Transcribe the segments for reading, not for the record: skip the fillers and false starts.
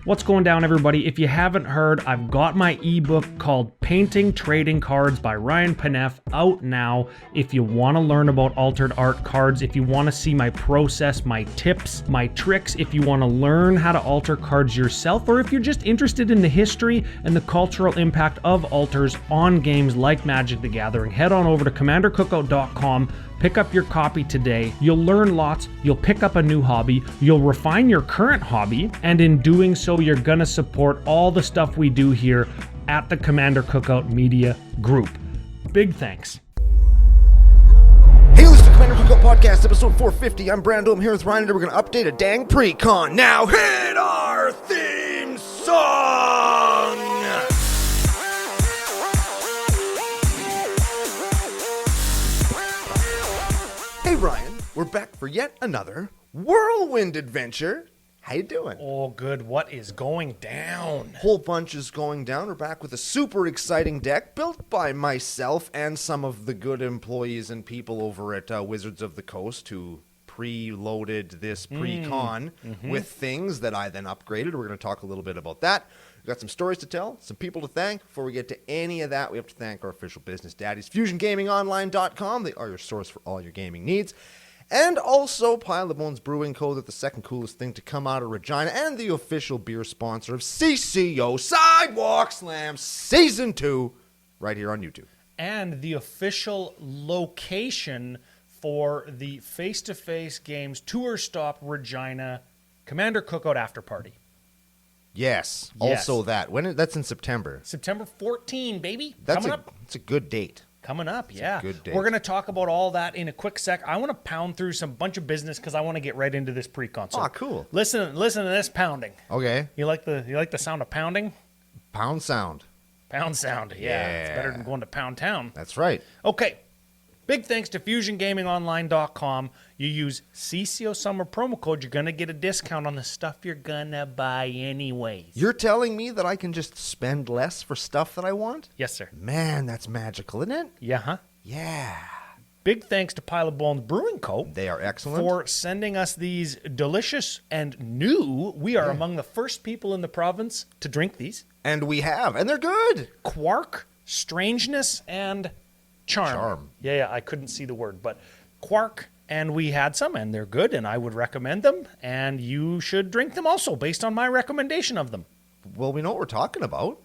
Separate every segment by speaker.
Speaker 1: What's going down, everybody? If you haven't heard, I've got my ebook called Painting Trading Cards by Ryan Panef out now. If you want to learn about altered art cards, if you want to see my process, my tips, my tricks, if you want to learn how to alter cards yourself, or if you're just interested in the history and the cultural impact of alters on games like Magic the Gathering, head on over to commandercookout.com. Pick up your copy today. You'll learn lots, you'll pick up a new hobby, you'll refine your current hobby, and in doing so, you're gonna support all the stuff we do here at the Commander Cookout Media Group. Big thanks.
Speaker 2: Hey, listen to Commander Cookout Podcast, episode 450. I'm Brando, I'm here with Ryan, and we're gonna update a dang pre-con. Now hit our theme song! Hey Ryan, we're back for yet another whirlwind adventure. How you doing?
Speaker 1: Oh, good. What is going down?
Speaker 2: Whole bunch is going down. We're back with a super exciting deck built by myself and some of the good employees and people over at Wizards of the Coast who preloaded this pre-con with things that I then upgraded. We're going to talk a little bit about that. We've got some stories to tell, some people to thank. Before we get to any of that, we have to thank our official business daddies, FusionGamingOnline.com. They are your source for all your gaming needs. And also Pile of Bones Brewing Co., the second coolest thing to come out of Regina, and the official beer sponsor of CCO Sidewalk Slam Season 2, right here on YouTube.
Speaker 1: And the official location for the face-to-face games Tour Stop Regina Commander Cookout After Party.
Speaker 2: Yes. Also that. That's in September.
Speaker 1: September 14, baby.
Speaker 2: Coming up. It's a good date.
Speaker 1: Coming up, yeah.
Speaker 2: Good date.
Speaker 1: We're going to talk about all that in a quick sec. I want to pound through some bunch of business because I want to get right into this pre-con. So
Speaker 2: cool.
Speaker 1: Listen to this pounding.
Speaker 2: Okay.
Speaker 1: You like the sound of pounding?
Speaker 2: Pound sound.
Speaker 1: Pound sound. Yeah. It's better than going to Pound Town.
Speaker 2: That's right.
Speaker 1: Okay. Big thanks to FusionGamingOnline.com. You use CCO Summer promo code, you're going to get a discount on the stuff you're going to buy anyways.
Speaker 2: You're telling me that I can just spend less for stuff that I want?
Speaker 1: Yes, sir.
Speaker 2: Man, that's magical, isn't it?
Speaker 1: Yeah, huh?
Speaker 2: Yeah.
Speaker 1: Big thanks to Pile of Bones Brewing Co.
Speaker 2: They are excellent.
Speaker 1: For sending us these delicious and new. We are among the first people in the province to drink these.
Speaker 2: And we have, and they're good.
Speaker 1: Quark, Strangeness, and Charm. Yeah, I couldn't see the word, but Quark, and we had some, and they're good, and I would recommend them, and you should drink them also, based on my recommendation of them.
Speaker 2: Well, we know what we're talking about.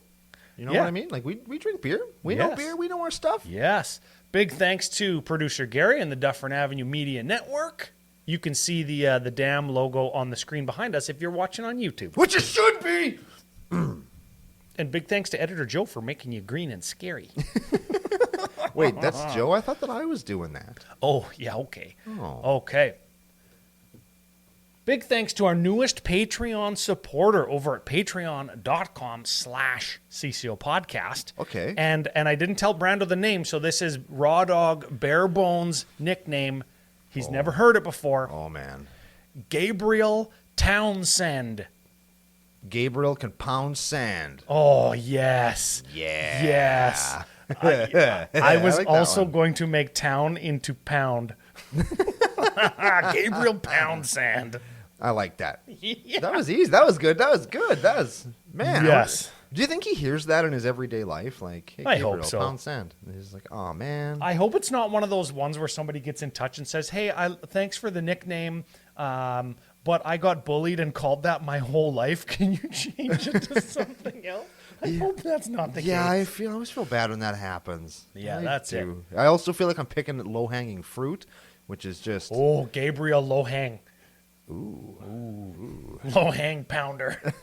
Speaker 2: You know what I mean? Like, we drink beer. We know beer. We know our stuff.
Speaker 1: Yes. Big thanks to producer Gary and the Dufferin Avenue Media Network. You can see the damn logo on the screen behind us if you're watching on YouTube.
Speaker 2: Which it should be!
Speaker 1: And big thanks to Editor Joe for making you green and scary.
Speaker 2: Wait, that's Joe? I thought that I was doing that.
Speaker 1: Oh, yeah, okay.
Speaker 2: Oh.
Speaker 1: Okay. Big thanks to our newest Patreon supporter over at patreon.com/CCO Podcast.
Speaker 2: Okay.
Speaker 1: And I didn't tell Brando the name, so this is Raw Dog Barebones' nickname. He's never heard it before.
Speaker 2: Oh, man.
Speaker 1: Gabriel Townsend.
Speaker 2: Gabriel can pound sand.
Speaker 1: Oh, yes.
Speaker 2: Yeah.
Speaker 1: Yes. I was
Speaker 2: like
Speaker 1: also going to make town into pound. Gabriel Pound Sand.
Speaker 2: I like that.
Speaker 1: Yeah.
Speaker 2: That was easy. That was good. Man.
Speaker 1: Yes.
Speaker 2: Do you think he hears that in his everyday life? Like, hey,
Speaker 1: I
Speaker 2: Gabriel,
Speaker 1: hope so.
Speaker 2: pound sand. And he's like, oh, man.
Speaker 1: I hope it's not one of those ones where somebody gets in touch and says, hey, thanks for the nickname, but I got bullied and called that my whole life. Can you change it to something else? I hope that's not the case.
Speaker 2: Yeah, I always feel bad when that happens.
Speaker 1: Yeah,
Speaker 2: that's it. I also feel like I'm picking at low-hanging fruit, which is just...
Speaker 1: Oh, Gabriel Lohang.
Speaker 2: Ooh.
Speaker 1: Lohang Pounder.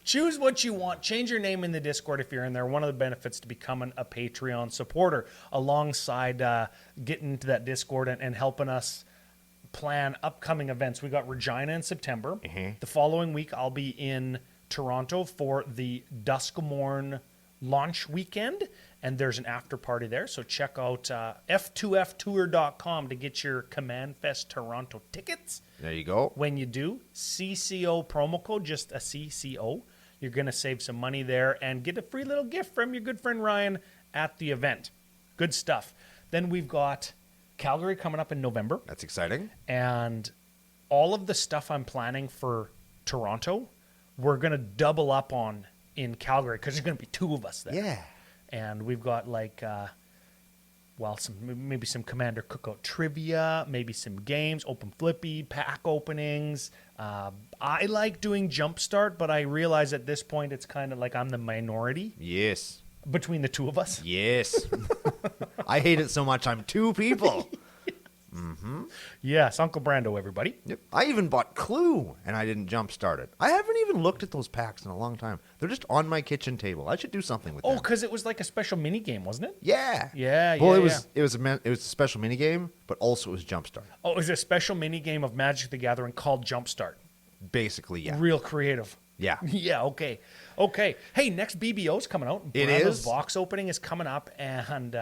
Speaker 1: Choose what you want. Change your name in the Discord if you're in there. One of the benefits to becoming a Patreon supporter, alongside getting into that Discord and helping us plan upcoming events. We got Regina in September. The following week, I'll be in Toronto for the Duskmorn launch weekend, and there's an after party there. So check out f2ftour.com to get your Command Fest Toronto tickets.
Speaker 2: There you go.
Speaker 1: When you do, CCO promo code, just a CCO, you're going to save some money there and get a free little gift from your good friend Ryan at the event. Good stuff. Then we've got Calgary coming up in November.
Speaker 2: That's exciting.
Speaker 1: And all of the stuff I'm planning for Toronto we're going to double up on in Calgary because there's going to be 2 of us there.
Speaker 2: Yeah.
Speaker 1: And we've got like, maybe some Commander Cookout trivia, maybe some games, open flippy, pack openings. I like doing Jumpstart, but I realize at this point it's kind of like I'm the minority.
Speaker 2: Yes.
Speaker 1: Between the 2 of us.
Speaker 2: Yes. I hate it so much I'm 2 people.
Speaker 1: Yes, Uncle Brando, everybody.
Speaker 2: Yep. I even bought Clue, and I didn't Jumpstart it. I haven't even looked at those packs in a long time. They're just on my kitchen table. I should do something with them.
Speaker 1: Oh, because it was like a special mini game, wasn't it?
Speaker 2: Yeah.
Speaker 1: Yeah.
Speaker 2: Well, it was a special mini game, but also it was Jumpstart.
Speaker 1: Oh, it was a special mini game of Magic the Gathering called Jumpstart.
Speaker 2: Basically, yeah.
Speaker 1: Real creative.
Speaker 2: Yeah.
Speaker 1: Yeah, okay. Hey, next BBO's coming out.
Speaker 2: It
Speaker 1: Brando's
Speaker 2: is.
Speaker 1: box opening is coming up, and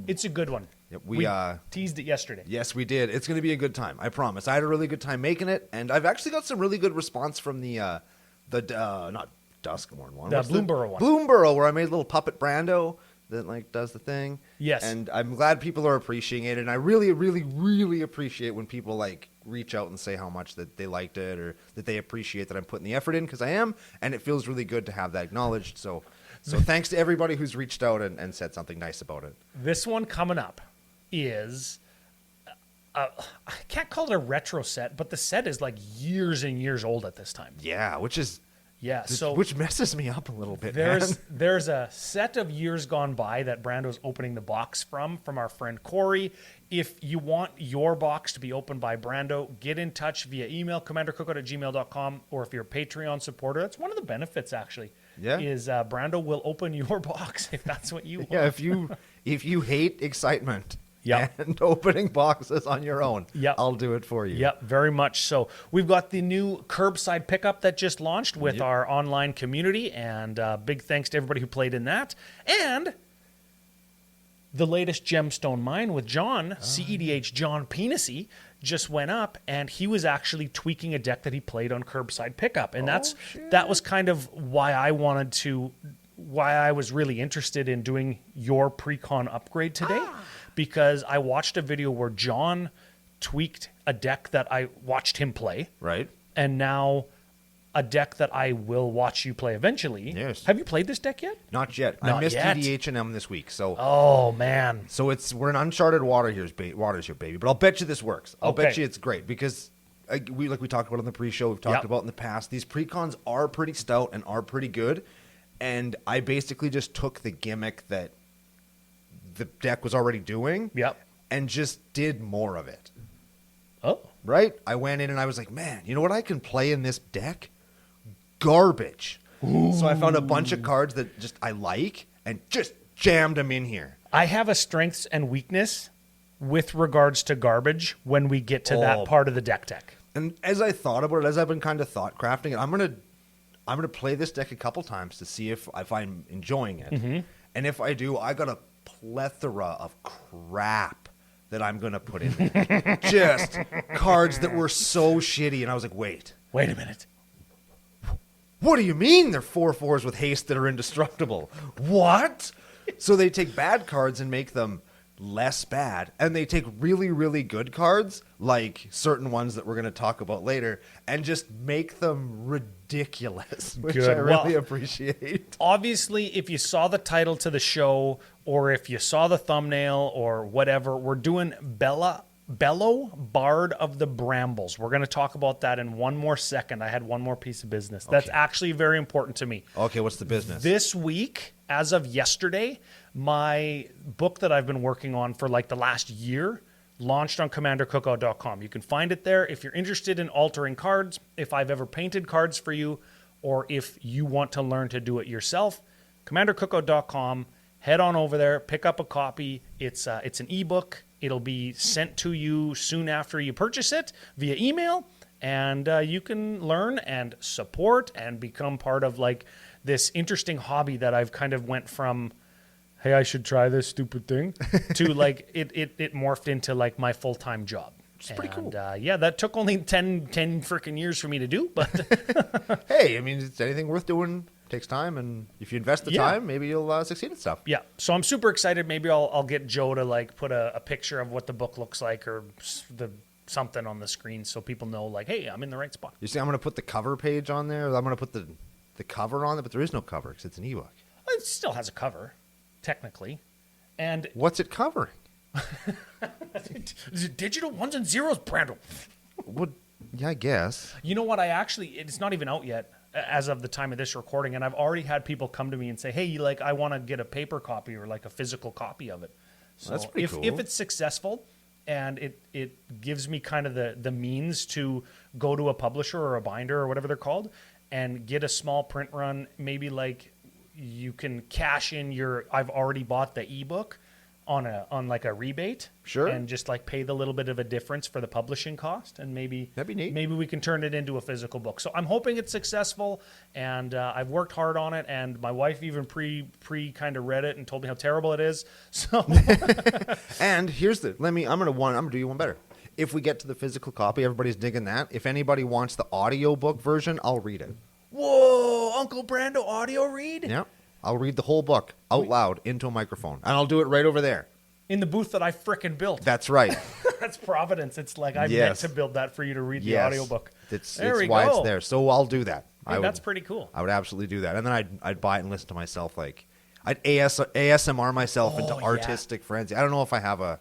Speaker 1: it's a good one.
Speaker 2: Yep,
Speaker 1: we teased it yesterday.
Speaker 2: Yes, we did. It's going to be a good time. I promise. I had a really good time making it, and I've actually got some really good response from the not Duskmorn one.
Speaker 1: The
Speaker 2: What's
Speaker 1: Bloomburrow one.
Speaker 2: Bloomburrow, where I made a little puppet Brando that like does the thing.
Speaker 1: Yes.
Speaker 2: And I'm glad people are appreciating it, and I really, really, really appreciate when people like reach out and say how much that they liked it or that they appreciate that I'm putting the effort in, because I am, and it feels really good to have that acknowledged. So thanks to everybody who's reached out and said something nice about it.
Speaker 1: This one coming up is, I can't call it a retro set, but the set is like years and years old at this time.
Speaker 2: Yeah, which messes me up a little bit.
Speaker 1: There's a set of years gone by that Brando's opening the box from our friend Corey. If you want your box to be opened by Brando, get in touch via email, commandercookout@gmail.com, or if you're a Patreon supporter, that's one of the benefits actually.
Speaker 2: Yeah.
Speaker 1: Is Brando will open your box if that's what you want.
Speaker 2: Yeah, if you hate excitement.
Speaker 1: Yep.
Speaker 2: And opening boxes on your own.
Speaker 1: Yep.
Speaker 2: I'll do it for you.
Speaker 1: Yep, very much so. We've got the new curbside pickup that just launched with our online community, and big thanks to everybody who played in that. And the latest Gemstone Mine with John, CEDH John Penisy, just went up, and he was actually tweaking a deck that he played on curbside pickup. And that was kind of why I was really interested in doing your Precon upgrade today. Because I watched a video where John tweaked a deck that I watched him play.
Speaker 2: Right.
Speaker 1: And now a deck that I will watch you play eventually.
Speaker 2: Yes.
Speaker 1: Have you played this deck yet?
Speaker 2: Not yet.
Speaker 1: Not
Speaker 2: I missed
Speaker 1: yet.
Speaker 2: EDH&M this week. So
Speaker 1: Oh, man.
Speaker 2: So we're in uncharted waters here, baby. But I'll bet you this works. I'll bet you it's great because we talked about in the pre-show, we've talked about in the past, these precons are pretty stout and are pretty good. And I basically just took the gimmick that the deck was already doing and just did more of it.
Speaker 1: Oh.
Speaker 2: Right? I went in and I was like, man, you know what I can play in this deck? Garbage. Ooh. So I found a bunch of cards that just I like and just jammed them in here.
Speaker 1: I have a strengths and weakness with regards to garbage when we get to that part of the deck tech.
Speaker 2: And as I thought about it, as I've been kind of thought crafting it, I'm gonna play this deck a couple times to see if I'm enjoying it. Mm-hmm. And if I do, I got a plethora of crap that I'm going to put in there. Just cards that were so shitty. And I was like, wait
Speaker 1: a minute.
Speaker 2: What do you mean they're 4/4s with haste that are indestructible? What? So they take bad cards and make them less bad. And they take really, really good cards, like certain ones that we're going to talk about later, and just make them ridiculous, which I really appreciate.
Speaker 1: Obviously, if you saw the title to the show, or if you saw the thumbnail, or whatever, we're doing Bello, Bard of the Brambles. We're going to talk about that in one more second. I had one more piece of business. Okay. That's actually very important to me.
Speaker 2: Okay, what's the business?
Speaker 1: This week, as of yesterday, my book that I've been working on for like the last year launched on commandercookout.com. You can find it there if you're interested in altering cards, if I've ever painted cards for you, or if you want to learn to do it yourself. commandercookout.com. Head on over there, pick up a copy. It's an ebook. It'll be sent to you soon after you purchase it via email, and you can learn and support and become part of like this interesting hobby that I've kind of went from, hey, I should try this stupid thing, to like it morphed into like my full-time job.
Speaker 2: It's pretty cool.
Speaker 1: Yeah, that took only 10 freaking years for me to do, but
Speaker 2: hey, I mean, it's anything worth doing. Takes time, and if you invest the time, maybe you'll succeed at stuff.
Speaker 1: Yeah, so I'm super excited. Maybe I'll get Joe to like put a picture of what the book looks like, or the something on the screen so people know, like, hey, I'm in the right spot.
Speaker 2: You see, I'm going to put the cover page on there. I'm going to put the cover on it, but there is no cover because it's an ebook.
Speaker 1: It still has a cover, technically. And
Speaker 2: what's it covering?
Speaker 1: Is it digital ones and zeros, Brando?
Speaker 2: Yeah, I guess.
Speaker 1: You know what? It's not even out yet as of the time of this recording, and I've already had people come to me and say, hey, like, I want to get a paper copy or like a physical copy of it. So
Speaker 2: that's pretty cool.
Speaker 1: If it's successful and it gives me kind of the means to go to a publisher or a binder or whatever they're called and get a small print run, maybe like you can cash in I've already bought the ebook on like a rebate,
Speaker 2: sure,
Speaker 1: and just like pay the little bit of a difference for the publishing cost, and maybe
Speaker 2: that'd be neat.
Speaker 1: Maybe we can turn it into a physical book. So I'm hoping it's successful, and I've worked hard on it, and my wife even pre kind of read it and told me how terrible it is. So,
Speaker 2: and here's I'm gonna do you one better. If we get to the physical copy, everybody's digging that. If anybody wants the audiobook version, I'll read it.
Speaker 1: Whoa, Uncle Brando audio read?
Speaker 2: Yeah. I'll read the whole book out loud into a microphone, and I'll do it right over there.
Speaker 1: In the booth that I frickin' built.
Speaker 2: That's right.
Speaker 1: That's Providence. It's like I meant to build that for you to read the audiobook.
Speaker 2: It's why it's there. So I'll do that.
Speaker 1: Hey, that's pretty cool.
Speaker 2: I would absolutely do that. And then I'd buy it and listen to myself. Like, I'd ASMR myself into artistic frenzy. I don't know if I have a...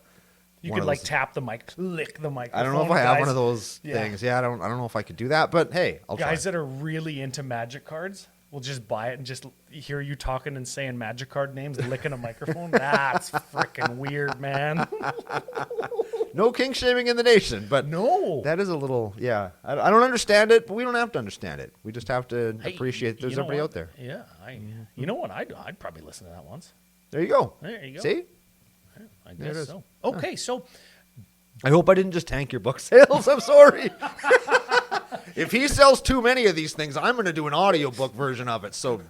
Speaker 1: You could like tap the mic, lick the microphone.
Speaker 2: I don't know if I have one of those things. Yeah, I don't know if I could do that, but hey, I'll try.
Speaker 1: Guys that are really into magic cards will just buy it and just hear you talking and saying magic card names and licking a microphone. That's freaking weird, man.
Speaker 2: No kink shaming in the nation, but
Speaker 1: no,
Speaker 2: that is a little, I don't understand it, but we don't have to understand it. We just have to appreciate that there's somebody out there.
Speaker 1: Yeah, you know what? I'd probably listen to that once.
Speaker 2: There you go.
Speaker 1: There you go.
Speaker 2: See?
Speaker 1: I guess so. Okay, so
Speaker 2: I hope I didn't just tank your book sales. I'm sorry. If he sells too many of these things, I'm going to do an audiobook version of it. So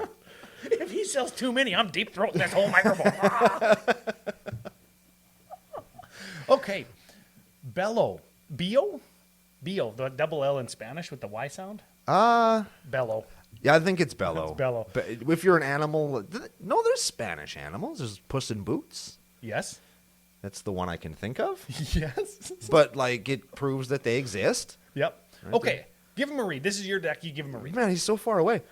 Speaker 1: if he sells too many, I'm deep throating this whole microphone. Okay. Bello. Bio, the double L in Spanish with the Y sound? Bello.
Speaker 2: Yeah, I think it's Bello.
Speaker 1: It's Bello.
Speaker 2: But if you're an animal, no, there's Spanish animals. There's Puss in Boots.
Speaker 1: Yes.
Speaker 2: That's the one I can think of.
Speaker 1: Yes.
Speaker 2: But like it proves that they exist.
Speaker 1: Yep. Okay. Give him a read. This is your deck. You give him a read.
Speaker 2: Man, he's so far away.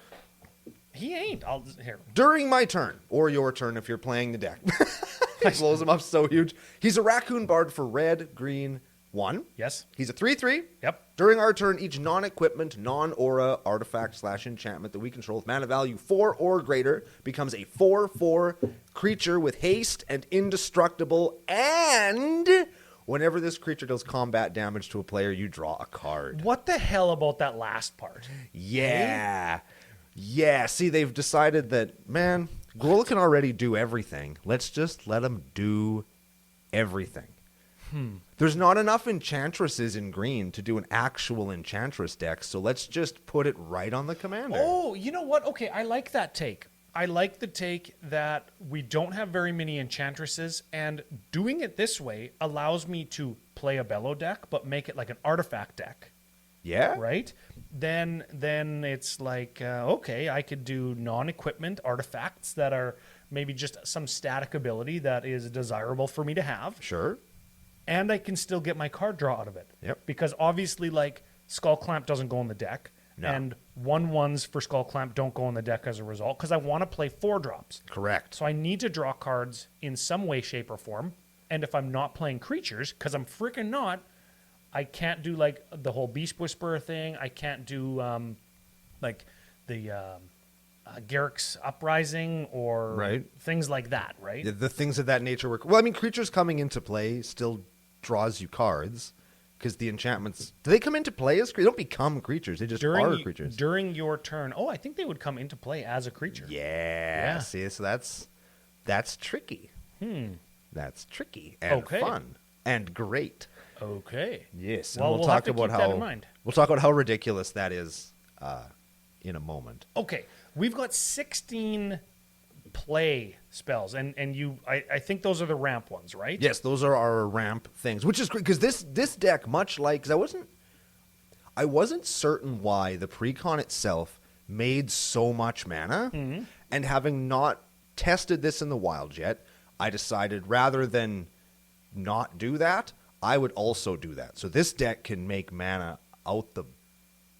Speaker 1: He ain't. Here.
Speaker 2: During my turn, or your turn if you're playing the deck. He blows him up so huge. He's a raccoon bard for red, green, 1.
Speaker 1: Yes.
Speaker 2: He's a 3/3.
Speaker 1: Yep.
Speaker 2: During our turn, each non-equipment, non-aura, artifact / enchantment that we control with mana value 4 or greater becomes a 4/4 creature with haste and indestructible, and whenever this creature deals combat damage to a player, you draw a card.
Speaker 1: What the hell about that last part?
Speaker 2: Yeah. Yeah. See, they've decided that, man, Gorilla can already do everything. Let's just let him do everything. There's not enough enchantresses in green to do an actual enchantress deck, so let's just put it right on the commander.
Speaker 1: Oh, you know what? Okay, I like that take. I like the take that we don't have very many enchantresses, and doing it this way allows me to play a Bello deck, but make it like an artifact deck.
Speaker 2: Yeah.
Speaker 1: Right? Then it's like, okay, I could do non-equipment artifacts that are maybe just some static ability that is desirable for me to have.
Speaker 2: Sure.
Speaker 1: And I can still get my card draw out of it.
Speaker 2: Yep.
Speaker 1: Because obviously, like, Skull Clamp doesn't go in the deck.
Speaker 2: No.
Speaker 1: And 1/1s for Skull Clamp don't go in the deck as a result, because I want to play 4-drops.
Speaker 2: Correct.
Speaker 1: So I need to draw cards in some way, shape, or form. And if I'm not playing creatures, because I'm freaking not, I can't do, like, the whole Beast Whisperer thing. I can't do, like, the Garrick's Uprising or things like that, right?
Speaker 2: The things of that nature work. Well, I mean, creatures coming into play still draws you cards, because the enchantments, do they come into play as creatures? They don't become creatures. They just are creatures.
Speaker 1: During your turn. Oh, I think they would come into play as a creature.
Speaker 2: Yeah. See, so that's tricky. That's tricky and fun and great.
Speaker 1: Okay.
Speaker 2: Yes.
Speaker 1: Well,
Speaker 2: and
Speaker 1: we'll
Speaker 2: talk
Speaker 1: have to
Speaker 2: about
Speaker 1: keep that in mind.
Speaker 2: We'll talk about how ridiculous that is in a moment.
Speaker 1: Okay. We've got 16 play spells, and I think those are the ramp ones, right?
Speaker 2: Yes, those are our ramp things, which is great because this deck, much like, because I wasn't certain why the Precon itself made so much mana, and having not tested this in the wild yet, I decided rather than not do that, I would also do that. So this deck can make mana out the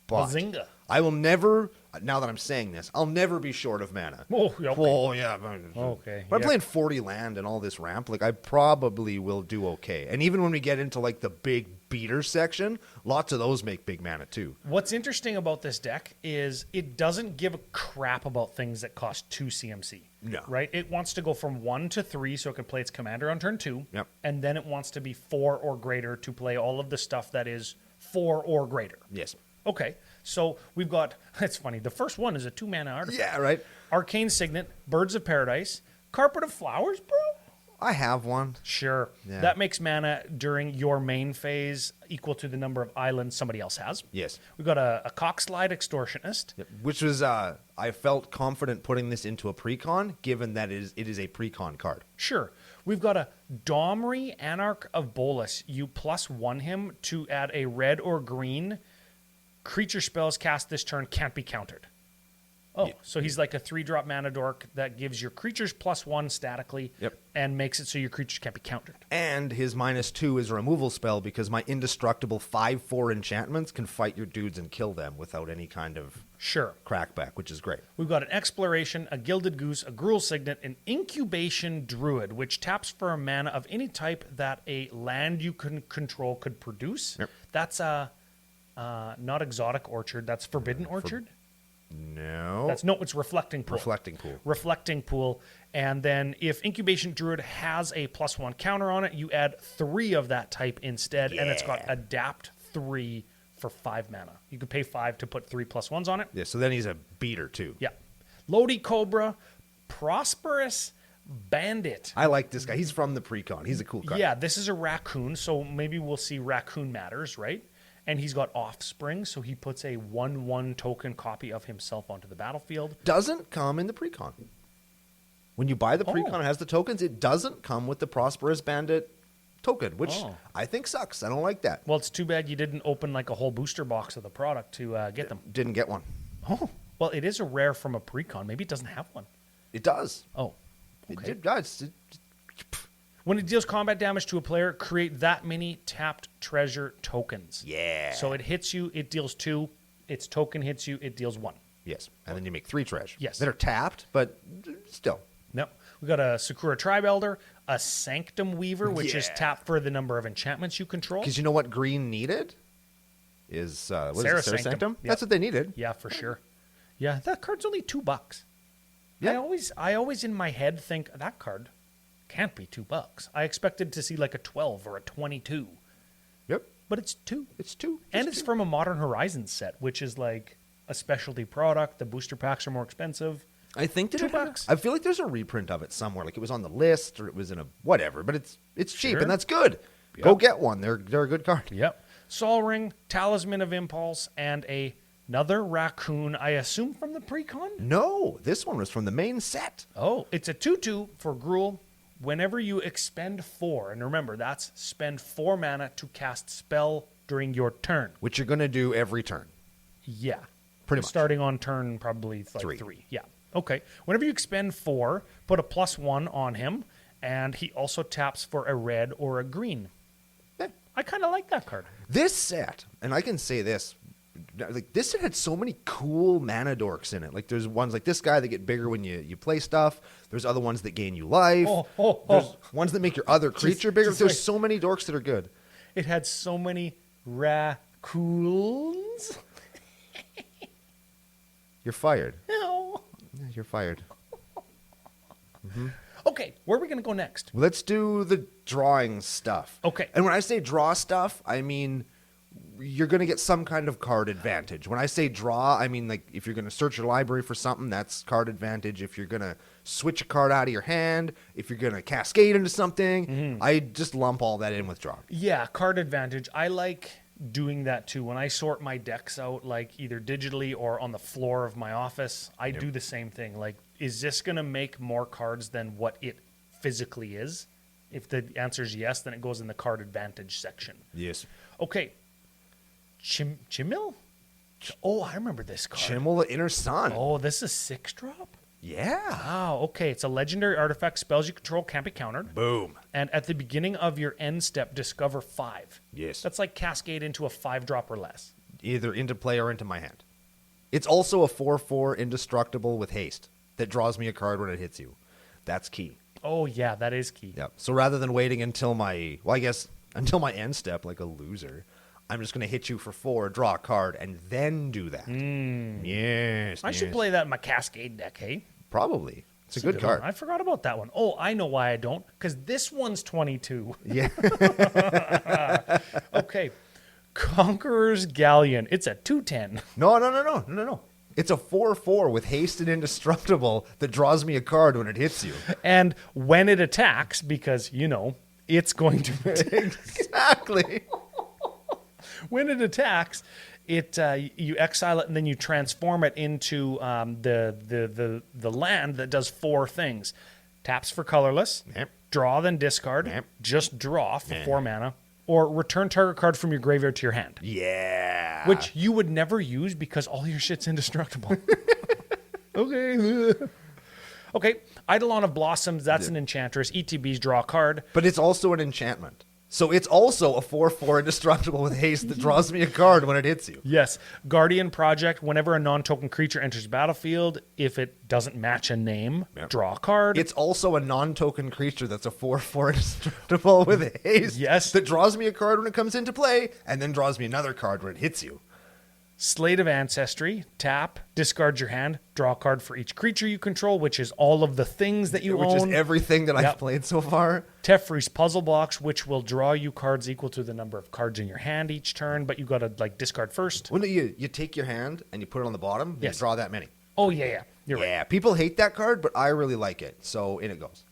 Speaker 2: butt.
Speaker 1: Bazinga.
Speaker 2: I will never, now that I'm saying this, I'll never be short of mana.
Speaker 1: Oh, yeah, okay.
Speaker 2: Oh, yeah.
Speaker 1: Okay.
Speaker 2: But I'm
Speaker 1: yeah.
Speaker 2: playing 40 land and all this ramp. Like, I probably will do okay. And even when we get into, like, the big beater section, lots of those make big mana, too.
Speaker 1: What's interesting about this deck is it doesn't give a crap about things that cost 2 CMC.
Speaker 2: No.
Speaker 1: Right? It wants to go from 1 to 3 so it can play its commander on turn 2.
Speaker 2: Yep.
Speaker 1: And then it wants to be 4 or greater to play all of the stuff that is 4 or greater.
Speaker 2: Yes.
Speaker 1: Okay. So we've got, it's funny, the first one is a 2-mana artifact.
Speaker 2: Yeah, right?
Speaker 1: Arcane Signet, Birds of Paradise, Carpet of Flowers, bro?
Speaker 2: I have one.
Speaker 1: Sure.
Speaker 2: Yeah.
Speaker 1: That makes mana during your main phase equal to the number of islands somebody else has.
Speaker 2: Yes.
Speaker 1: We've got a Cockslide Extortionist.
Speaker 2: Yep. Which was, I felt confident putting this into a precon, given that it is a precon card.
Speaker 1: Sure. We've got a Domri Anarch of Bolas. You +1 him to add a red or green. Creature spells cast this turn can't be countered. Oh, so he's like a 3-drop mana dork that gives your creatures +1 statically.
Speaker 2: Yep.
Speaker 1: And makes it so your creatures can't be countered.
Speaker 2: And his -2 is a removal spell because my indestructible 5/4 enchantments can fight your dudes and kill them without any kind of
Speaker 1: Sure.
Speaker 2: crackback, which is great.
Speaker 1: We've got an Exploration, a Gilded Goose, a Gruul Signet, an Incubation Druid, which taps for a mana of any type that a land you can control could produce.
Speaker 2: Yep.
Speaker 1: That's a not Exotic Orchard. That's Forbidden Orchard.
Speaker 2: No.
Speaker 1: It's Reflecting Pool.
Speaker 2: Reflecting Pool.
Speaker 1: Reflecting Pool. And then if Incubation Druid has a +1 counter on it, you add 3 of that type instead, and it's got Adapt 3 for 5 mana. You can pay 5 to put 3 +1s on it.
Speaker 2: Yeah, so then he's a beater, too.
Speaker 1: Yeah. Lodi Cobra, Prosperous Bandit.
Speaker 2: I like this guy. He's from the precon. He's a cool card.
Speaker 1: Yeah, this is a raccoon, so maybe we'll see Raccoon Matters, right? And he's got Offspring, so he puts a 1/1 token copy of himself onto the battlefield.
Speaker 2: Doesn't come in the precon. When you buy the precon, it has the tokens. It doesn't come with the Prosperous Bandit token, which I think sucks. I don't like that.
Speaker 1: Well, it's too bad you didn't open like a whole booster box of the product to get them.
Speaker 2: Didn't get one.
Speaker 1: Oh, well, it is a rare from a precon. Maybe it doesn't have one.
Speaker 2: It does.
Speaker 1: Oh, okay.
Speaker 2: It does.
Speaker 1: When it deals combat damage to a player, create that many tapped treasure tokens.
Speaker 2: Yeah.
Speaker 1: So it hits you, it deals 2. Its token hits you, it deals 1.
Speaker 2: Yes. And then you make 3 treasure.
Speaker 1: Yes.
Speaker 2: That are tapped, but still.
Speaker 1: No. We got a Sakura Tribe Elder, a Sanctum Weaver, which is tapped for the number of enchantments you control.
Speaker 2: Because you know what green needed? Is, what is it? Sarah Sanctum?
Speaker 1: Yep.
Speaker 2: That's what they needed.
Speaker 1: Yeah, for sure. Yeah, that card's only $2.
Speaker 2: Yeah.
Speaker 1: I always in my head think that card can't be $2. I expected to see like a 12 or a 22.
Speaker 2: Yep.
Speaker 1: But it's 2.
Speaker 2: It's 2.
Speaker 1: And it's from a Modern Horizons set, which is like a specialty product. The booster packs are more expensive.
Speaker 2: I think that
Speaker 1: $2.
Speaker 2: I feel like there's a reprint of it somewhere. Like it was on the list or it was in a whatever. But it's cheap
Speaker 1: Sure.
Speaker 2: and that's good.
Speaker 1: Yep.
Speaker 2: Go get one. They're a good card.
Speaker 1: Yep. Sol Ring, Talisman of Impulse, and another raccoon, I assume from the precon?
Speaker 2: No, this one was from the main set.
Speaker 1: Oh, it's a 2/2 for Gruul. Whenever you expend 4, and remember, that's spend 4 mana to cast spell during your turn.
Speaker 2: Which you're going to do every turn.
Speaker 1: Yeah.
Speaker 2: Pretty much.
Speaker 1: Starting on turn probably like 3. Yeah. Okay. Whenever you expend 4, put a +1 on him, and he also taps for a red or a green.
Speaker 2: Yeah.
Speaker 1: I kind of like that card.
Speaker 2: This set, and I can say this, like this set had so many cool mana dorks in it. Like there's ones like this guy that get bigger when you play stuff. There's other ones that gain you life. There's ones that make your other creature bigger.
Speaker 1: just
Speaker 2: There's
Speaker 1: like-
Speaker 2: so many dorks that are good.
Speaker 1: It had so many raccoons.
Speaker 2: You're fired.
Speaker 1: No.
Speaker 2: Yeah, you're fired.
Speaker 1: Okay, where are we going to go next?
Speaker 2: Let's do the drawing stuff.
Speaker 1: Okay.
Speaker 2: And when I say draw stuff, I mean you're going to get some kind of card advantage. When I say draw, I mean like if you're going to search your library for something, that's card advantage. If you're going to switch a card out of your hand, if you're going to cascade into something, I just lump all that in with draw.
Speaker 1: Yeah, card advantage. I like doing that too. When I sort my decks out, like either digitally or on the floor of my office, I do the same thing. Like, is this going to make more cards than what it physically is? If the answer is yes, then it goes in the card advantage section.
Speaker 2: Yes.
Speaker 1: Okay. Chimil? Oh, I remember this card.
Speaker 2: Chimmel the Inner Sun.
Speaker 1: Oh, this is 6-drop?
Speaker 2: Yeah.
Speaker 1: Oh, okay. It's a legendary artifact. Spells you control can't be countered.
Speaker 2: Boom.
Speaker 1: And at the beginning of your end step, discover 5.
Speaker 2: Yes.
Speaker 1: That's like Cascade into a 5-drop or less.
Speaker 2: Either into play or into my hand. It's also a 4/4 indestructible with haste that draws me a card when it hits you. That's key.
Speaker 1: Oh, yeah, that is key.
Speaker 2: Yep. So rather than waiting until until my end step like a loser, I'm just going to hit you for 4, draw a card, and then do that. Yes.
Speaker 1: I should play that in my Cascade deck, hey?
Speaker 2: Probably. It's a good card.
Speaker 1: One. I forgot about that one. Oh, I know why I don't. Because this one's 22.
Speaker 2: Yeah.
Speaker 1: Okay. Conqueror's Galleon. It's a 2/10.
Speaker 2: No. It's a 4/4 with haste and indestructible that draws me a card when it hits you.
Speaker 1: And when it attacks, because, it's going to...
Speaker 2: Exactly.
Speaker 1: When it attacks, you exile it and then you transform it into the land that does 4 things. Taps for colorless,
Speaker 2: Yep.
Speaker 1: draw then discard,
Speaker 2: Yep.
Speaker 1: just draw for 4 mana, or return target card from your graveyard to your hand.
Speaker 2: Yeah.
Speaker 1: Which you would never use because all your shit's indestructible. Okay. Okay, Eidolon of Blossoms, that's an enchantress. ETBs, draw a card.
Speaker 2: But it's also an enchantment. So it's also a 4/4 indestructible with haste that draws me a card when it hits you.
Speaker 1: Yes. Guardian Project, whenever a non-token creature enters the battlefield, if it doesn't match a name, draw a card.
Speaker 2: It's also a non-token creature that's a 4/4 indestructible with haste.
Speaker 1: Yes.
Speaker 2: That draws me a card when it comes into play, and then draws me another card when it hits you.
Speaker 1: Slate of Ancestry, tap, discard your hand, draw a card for each creature you control, which is all of the things that you
Speaker 2: Which
Speaker 1: own.
Speaker 2: is everything that I've played so far.
Speaker 1: Teferi's Puzzle Box, which will draw you cards equal to the number of cards in your hand each turn, but you got to discard first.
Speaker 2: When you take your hand and you put it on the bottom, and you draw that many.
Speaker 1: Oh, yeah. You're right.
Speaker 2: Yeah, people hate that card, but I really like it. So in it goes.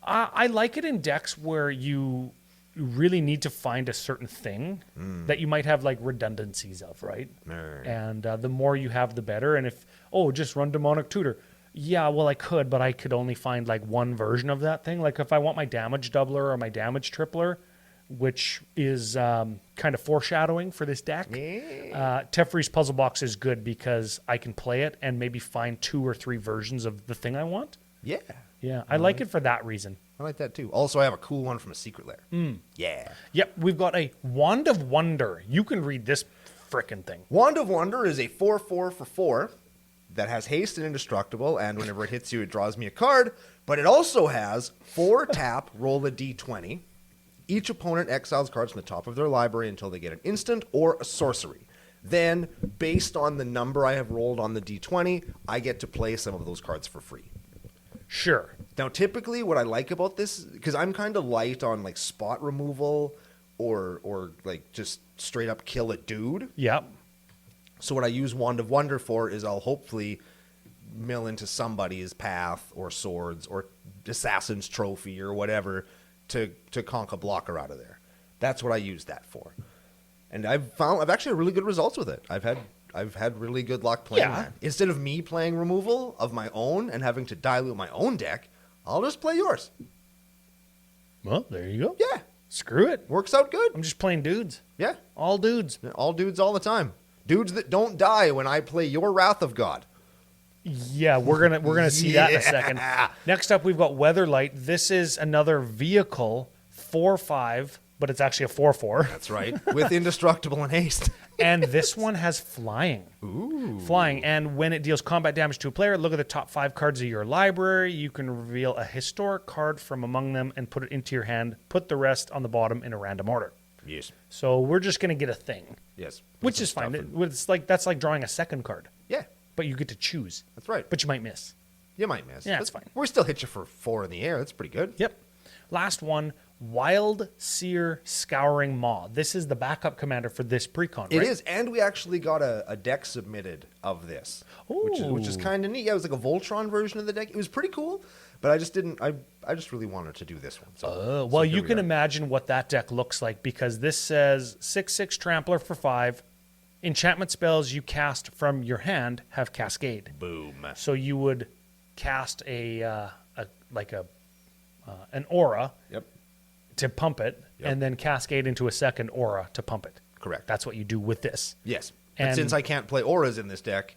Speaker 1: I like it in decks where you really need to find a certain thing that you might have redundancies of, right? And the more you have, the better. And if, just run Demonic Tutor. Yeah, well, I could, but I could only find one version of that thing. Like if I want my damage doubler or my damage tripler, which is kind of foreshadowing for this deck, Teferi's Puzzle Box is good because I can play it and maybe find 2 or 3 versions of the thing I want.
Speaker 2: Yeah.
Speaker 1: Yeah, I like it for that reason.
Speaker 2: I like that too. Also, I have a cool one from a Secret Lair. Yeah.
Speaker 1: Yep, we've got a Wand of Wonder. You can read this frickin' thing.
Speaker 2: Wand of Wonder is a 4/4 for 4 that has haste and indestructible, and whenever it hits you, it draws me a card. But it also has 4 tap, roll a d20. Each opponent exiles cards from the top of their library until they get an instant or a sorcery. Then, based on the number I have rolled on the d20, I get to play some of those cards for free.
Speaker 1: Sure.
Speaker 2: Now, typically, what I like about this, because I'm kind of light on spot removal or just straight up kill a dude.
Speaker 1: Yep.
Speaker 2: So what I use Wand of Wonder for is I'll hopefully mill into somebody's path or swords or assassin's trophy or whatever to conk a blocker out of there. That's what I use that for. And I've actually had really good results with it. I've had really good luck playing that. Instead of me playing removal of my own and having to dilute my own deck, I'll just play yours.
Speaker 1: Well, there you go.
Speaker 2: Yeah.
Speaker 1: Screw it.
Speaker 2: Works out good.
Speaker 1: I'm just playing dudes.
Speaker 2: Yeah.
Speaker 1: All dudes.
Speaker 2: All dudes all the time. Dudes that don't die when I play your Wrath of God.
Speaker 1: Yeah, we're gonna see that in a second. Next up, we've got Weatherlight. This is another vehicle, 4/5, but it's actually a 4/4.
Speaker 2: That's right. With indestructible and haste.
Speaker 1: And this one has flying.
Speaker 2: Ooh.
Speaker 1: Flying. And when it deals combat damage to a player, look at the top 5 cards of your library. You can reveal a historic card from among them and put it into your hand. Put the rest on the bottom in a random order.
Speaker 2: Yes.
Speaker 1: So we're just going to get a thing.
Speaker 2: Yes.
Speaker 1: Which is fine. That's like drawing a second card.
Speaker 2: Yeah.
Speaker 1: But you get to choose.
Speaker 2: That's right.
Speaker 1: But you might miss.
Speaker 2: You might miss.
Speaker 1: Yeah, that's fine.
Speaker 2: We still hit you for 4 in the air. That's pretty good.
Speaker 1: Yep. Last one, Wild Seer Scouring Maw. This is the backup commander for this precon, right?
Speaker 2: It is, and we actually got a deck submitted of this, which is kind of neat. Yeah, it was like a Voltron version of the deck. It was pretty cool, but I just didn't. I just really wanted to do this one. So,
Speaker 1: well, you can imagine what that deck looks like because this says 6/6 Trampler for 5. Enchantment spells you cast from your hand have Cascade.
Speaker 2: Boom.
Speaker 1: So you would cast an aura.
Speaker 2: Yep.
Speaker 1: To pump it, and then cascade into a second aura to pump it.
Speaker 2: Correct.
Speaker 1: That's what you do with this.
Speaker 2: Yes. And since I can't play auras in this deck,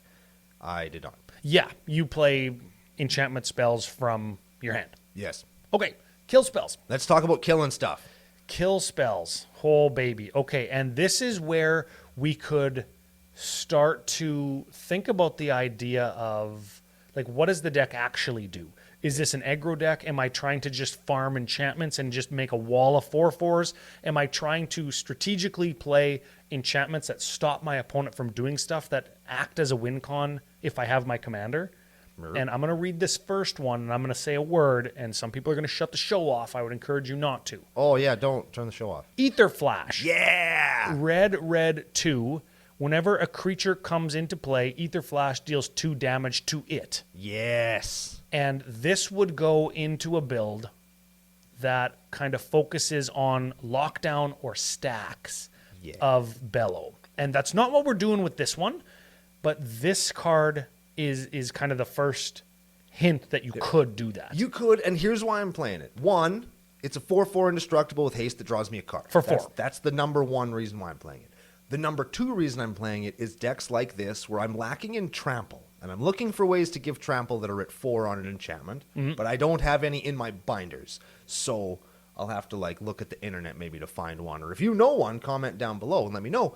Speaker 2: I did not.
Speaker 1: Yeah, you play enchantment spells from your hand.
Speaker 2: Yes.
Speaker 1: Okay, kill spells.
Speaker 2: Let's talk about killing stuff.
Speaker 1: Kill spells. Whole baby. Okay, and this is where we could start to think about the idea of, like, what does the deck actually do? Is this an aggro deck? Am I trying to just farm enchantments and just make a wall of 4/4s? Am I trying to strategically play enchantments that stop my opponent from doing stuff that act as a win con if I have my commander? And I'm going to read this first one, and I'm going to say a word, and some people are going to shut the show off. I would encourage you not to.
Speaker 2: Oh, yeah, don't turn the show off.
Speaker 1: Ether Flash.
Speaker 2: Yeah!
Speaker 1: Red, 2. Whenever a creature comes into play, Ether Flash deals 2 damage to it.
Speaker 2: Yes.
Speaker 1: And this would go into a build that kind of focuses on lockdown or stacks of Bello. And that's not what we're doing with this one, but this card is kind of the first hint that you could do that.
Speaker 2: You could, and here's why I'm playing it. One, it's a 4/4 indestructible with haste that draws me a card.
Speaker 1: For 4.
Speaker 2: That's the number one reason why I'm playing it. The number 2 reason I'm playing it is decks like this where I'm lacking in trample. And I'm looking for ways to give trample that are at 4 on an enchantment, but I don't have any in my binders. So I'll have to look at the internet maybe to find one. Or if you know one, comment down below and let me know.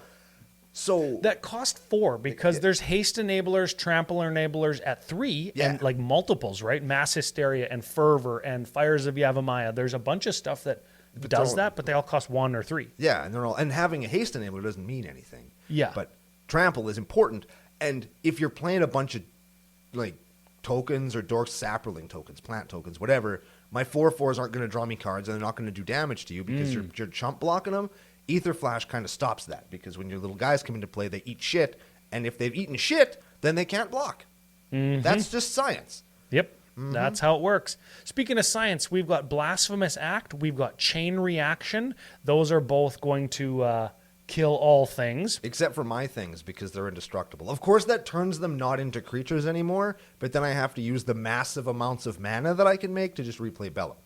Speaker 2: So
Speaker 1: that cost 4 because there's haste enablers, trample enablers at 3 and multiples, right? Mass Hysteria and Fervor and Fires of Yavimaya. There's a bunch of stuff that does that, but they all cost 1 or 3.
Speaker 2: Yeah, and having a haste enabler doesn't mean anything.
Speaker 1: Yeah.
Speaker 2: But trample is important. And if you're playing a bunch of tokens or dork saproling tokens, plant tokens, whatever, my 4/4s aren't going to draw me cards and they're not going to do damage to you because you're chump blocking them. Ether Flash kind of stops that because when your little guys come into play, they eat shit. And if they've eaten shit, then they can't block. That's just science.
Speaker 1: Yep. That's how it works. Speaking of science, we've got Blasphemous Act. We've got Chain Reaction. Those are both going to kill all things.
Speaker 2: Except for my things, because they're indestructible. Of course, that turns them not into creatures anymore, but then I have to use the massive amounts of mana that I can make to just replay Bello.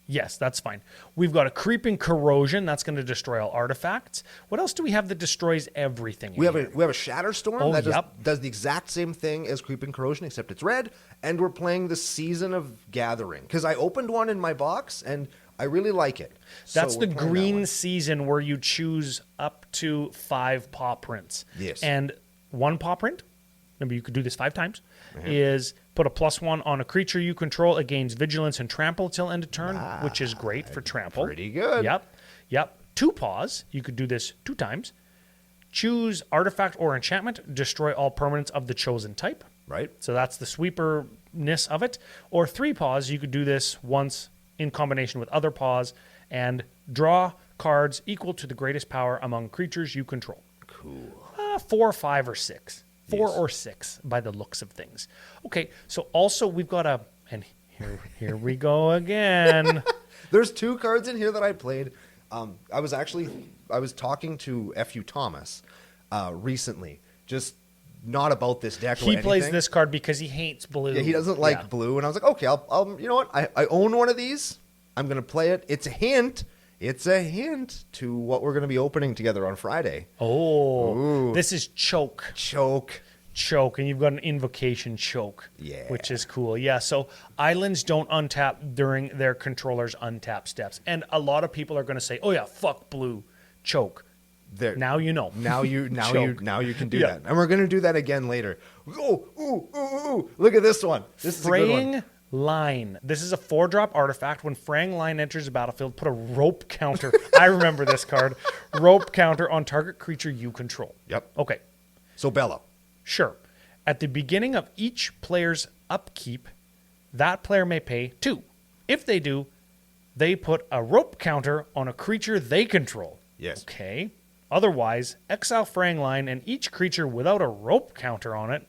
Speaker 1: Yes, that's fine. We've got a Creeping Corrosion. That's going to destroy all artifacts. What else do we have that destroys everything?
Speaker 2: We have a Shatterstorm that
Speaker 1: yep.
Speaker 2: does the exact same thing as Creeping Corrosion, except it's red, and we're playing the Season of Gathering. Because I opened one in my box, and I really like it.
Speaker 1: That's the green season where you choose up to 5 paw prints.
Speaker 2: Yes.
Speaker 1: And 1 paw print, remember you could do this 5 times, is put a +1 on a creature you control. It gains Vigilance and Trample till end of turn, which is great for Trample.
Speaker 2: Pretty good.
Speaker 1: Yep. 2 paws. You could do this 2 times. Choose Artifact or Enchantment. Destroy all permanents of the chosen type.
Speaker 2: Right.
Speaker 1: So that's the sweeperness of it. Or 3 paws. You could do this once in combination with other paws and draw cards equal to the greatest power among creatures you control.
Speaker 2: Cool.
Speaker 1: 4, 5, or 6. 4 or 6 by the looks of things. Okay, so also we've got and here we go again.
Speaker 2: There's 2 cards in here that I played. I was talking to F.U. Thomas recently, just not about this deck or anything.
Speaker 1: He plays this card because he hates blue.
Speaker 2: Yeah, he doesn't like blue, and I was like, okay, I'll you know what? I own one of these. I'm going to play it. It's a hint. It's a hint to what we're going to be opening together on Friday.
Speaker 1: Oh,
Speaker 2: ooh.
Speaker 1: This is Choke. Choke, and you've got an Invocation Choke, which is cool. Yeah, so islands don't untap during their controller's untap steps. And a lot of people are going to say, oh yeah, fuck blue, Choke.
Speaker 2: There.
Speaker 1: Now you know.
Speaker 2: Now you can do that. And we're going to do that again later. Ooh. Look at this one. This is a good one.
Speaker 1: Fraying Line. This is a 4-drop artifact. When Fraying Line enters the battlefield, put a rope counter. I remember this card. Rope counter on target creature you control.
Speaker 2: Yep.
Speaker 1: Okay.
Speaker 2: So Bello.
Speaker 1: Sure. At the beginning of each player's upkeep, that player may pay 2. If they do, they put a rope counter on a creature they control.
Speaker 2: Yes.
Speaker 1: Okay. Otherwise, exile Fraying Line and each creature without a rope counter on it,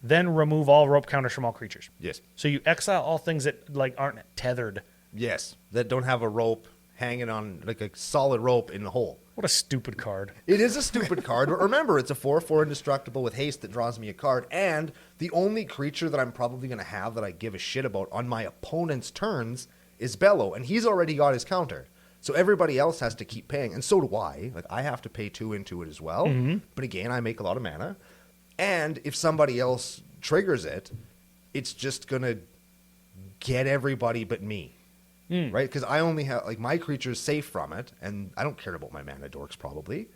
Speaker 1: then remove all rope counters from all creatures.
Speaker 2: Yes.
Speaker 1: So you exile all things that aren't tethered.
Speaker 2: Yes. That don't have a rope hanging on a solid rope in the hole.
Speaker 1: What a stupid card.
Speaker 2: It is a stupid card, but remember, it's a 4/4 indestructible with haste that draws me a card, and the only creature that I'm probably going to have that I give a shit about on my opponent's turns is Bello, and he's already got his counter. So everybody else has to keep paying, and so do I. I have to pay 2 into it as well, but again, I make a lot of mana. And if somebody else triggers it, it's just going to get everybody but me. Right? Because I only have, like, my creature's safe from it, and I don't care about my mana dorks probably.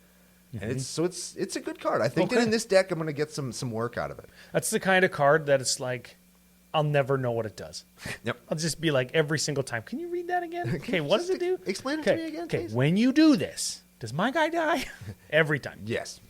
Speaker 2: And it's a good card. I think that in this deck, I'm going to get some work out of it.
Speaker 1: That's the kind of card that it's like, I'll never know what it does.
Speaker 2: Yep.
Speaker 1: I'll just be like, every single time, can you read that again? Okay, what does it do?
Speaker 2: Explain it to me again, please.
Speaker 1: When you do this, does my guy die? Every time.
Speaker 2: Yes.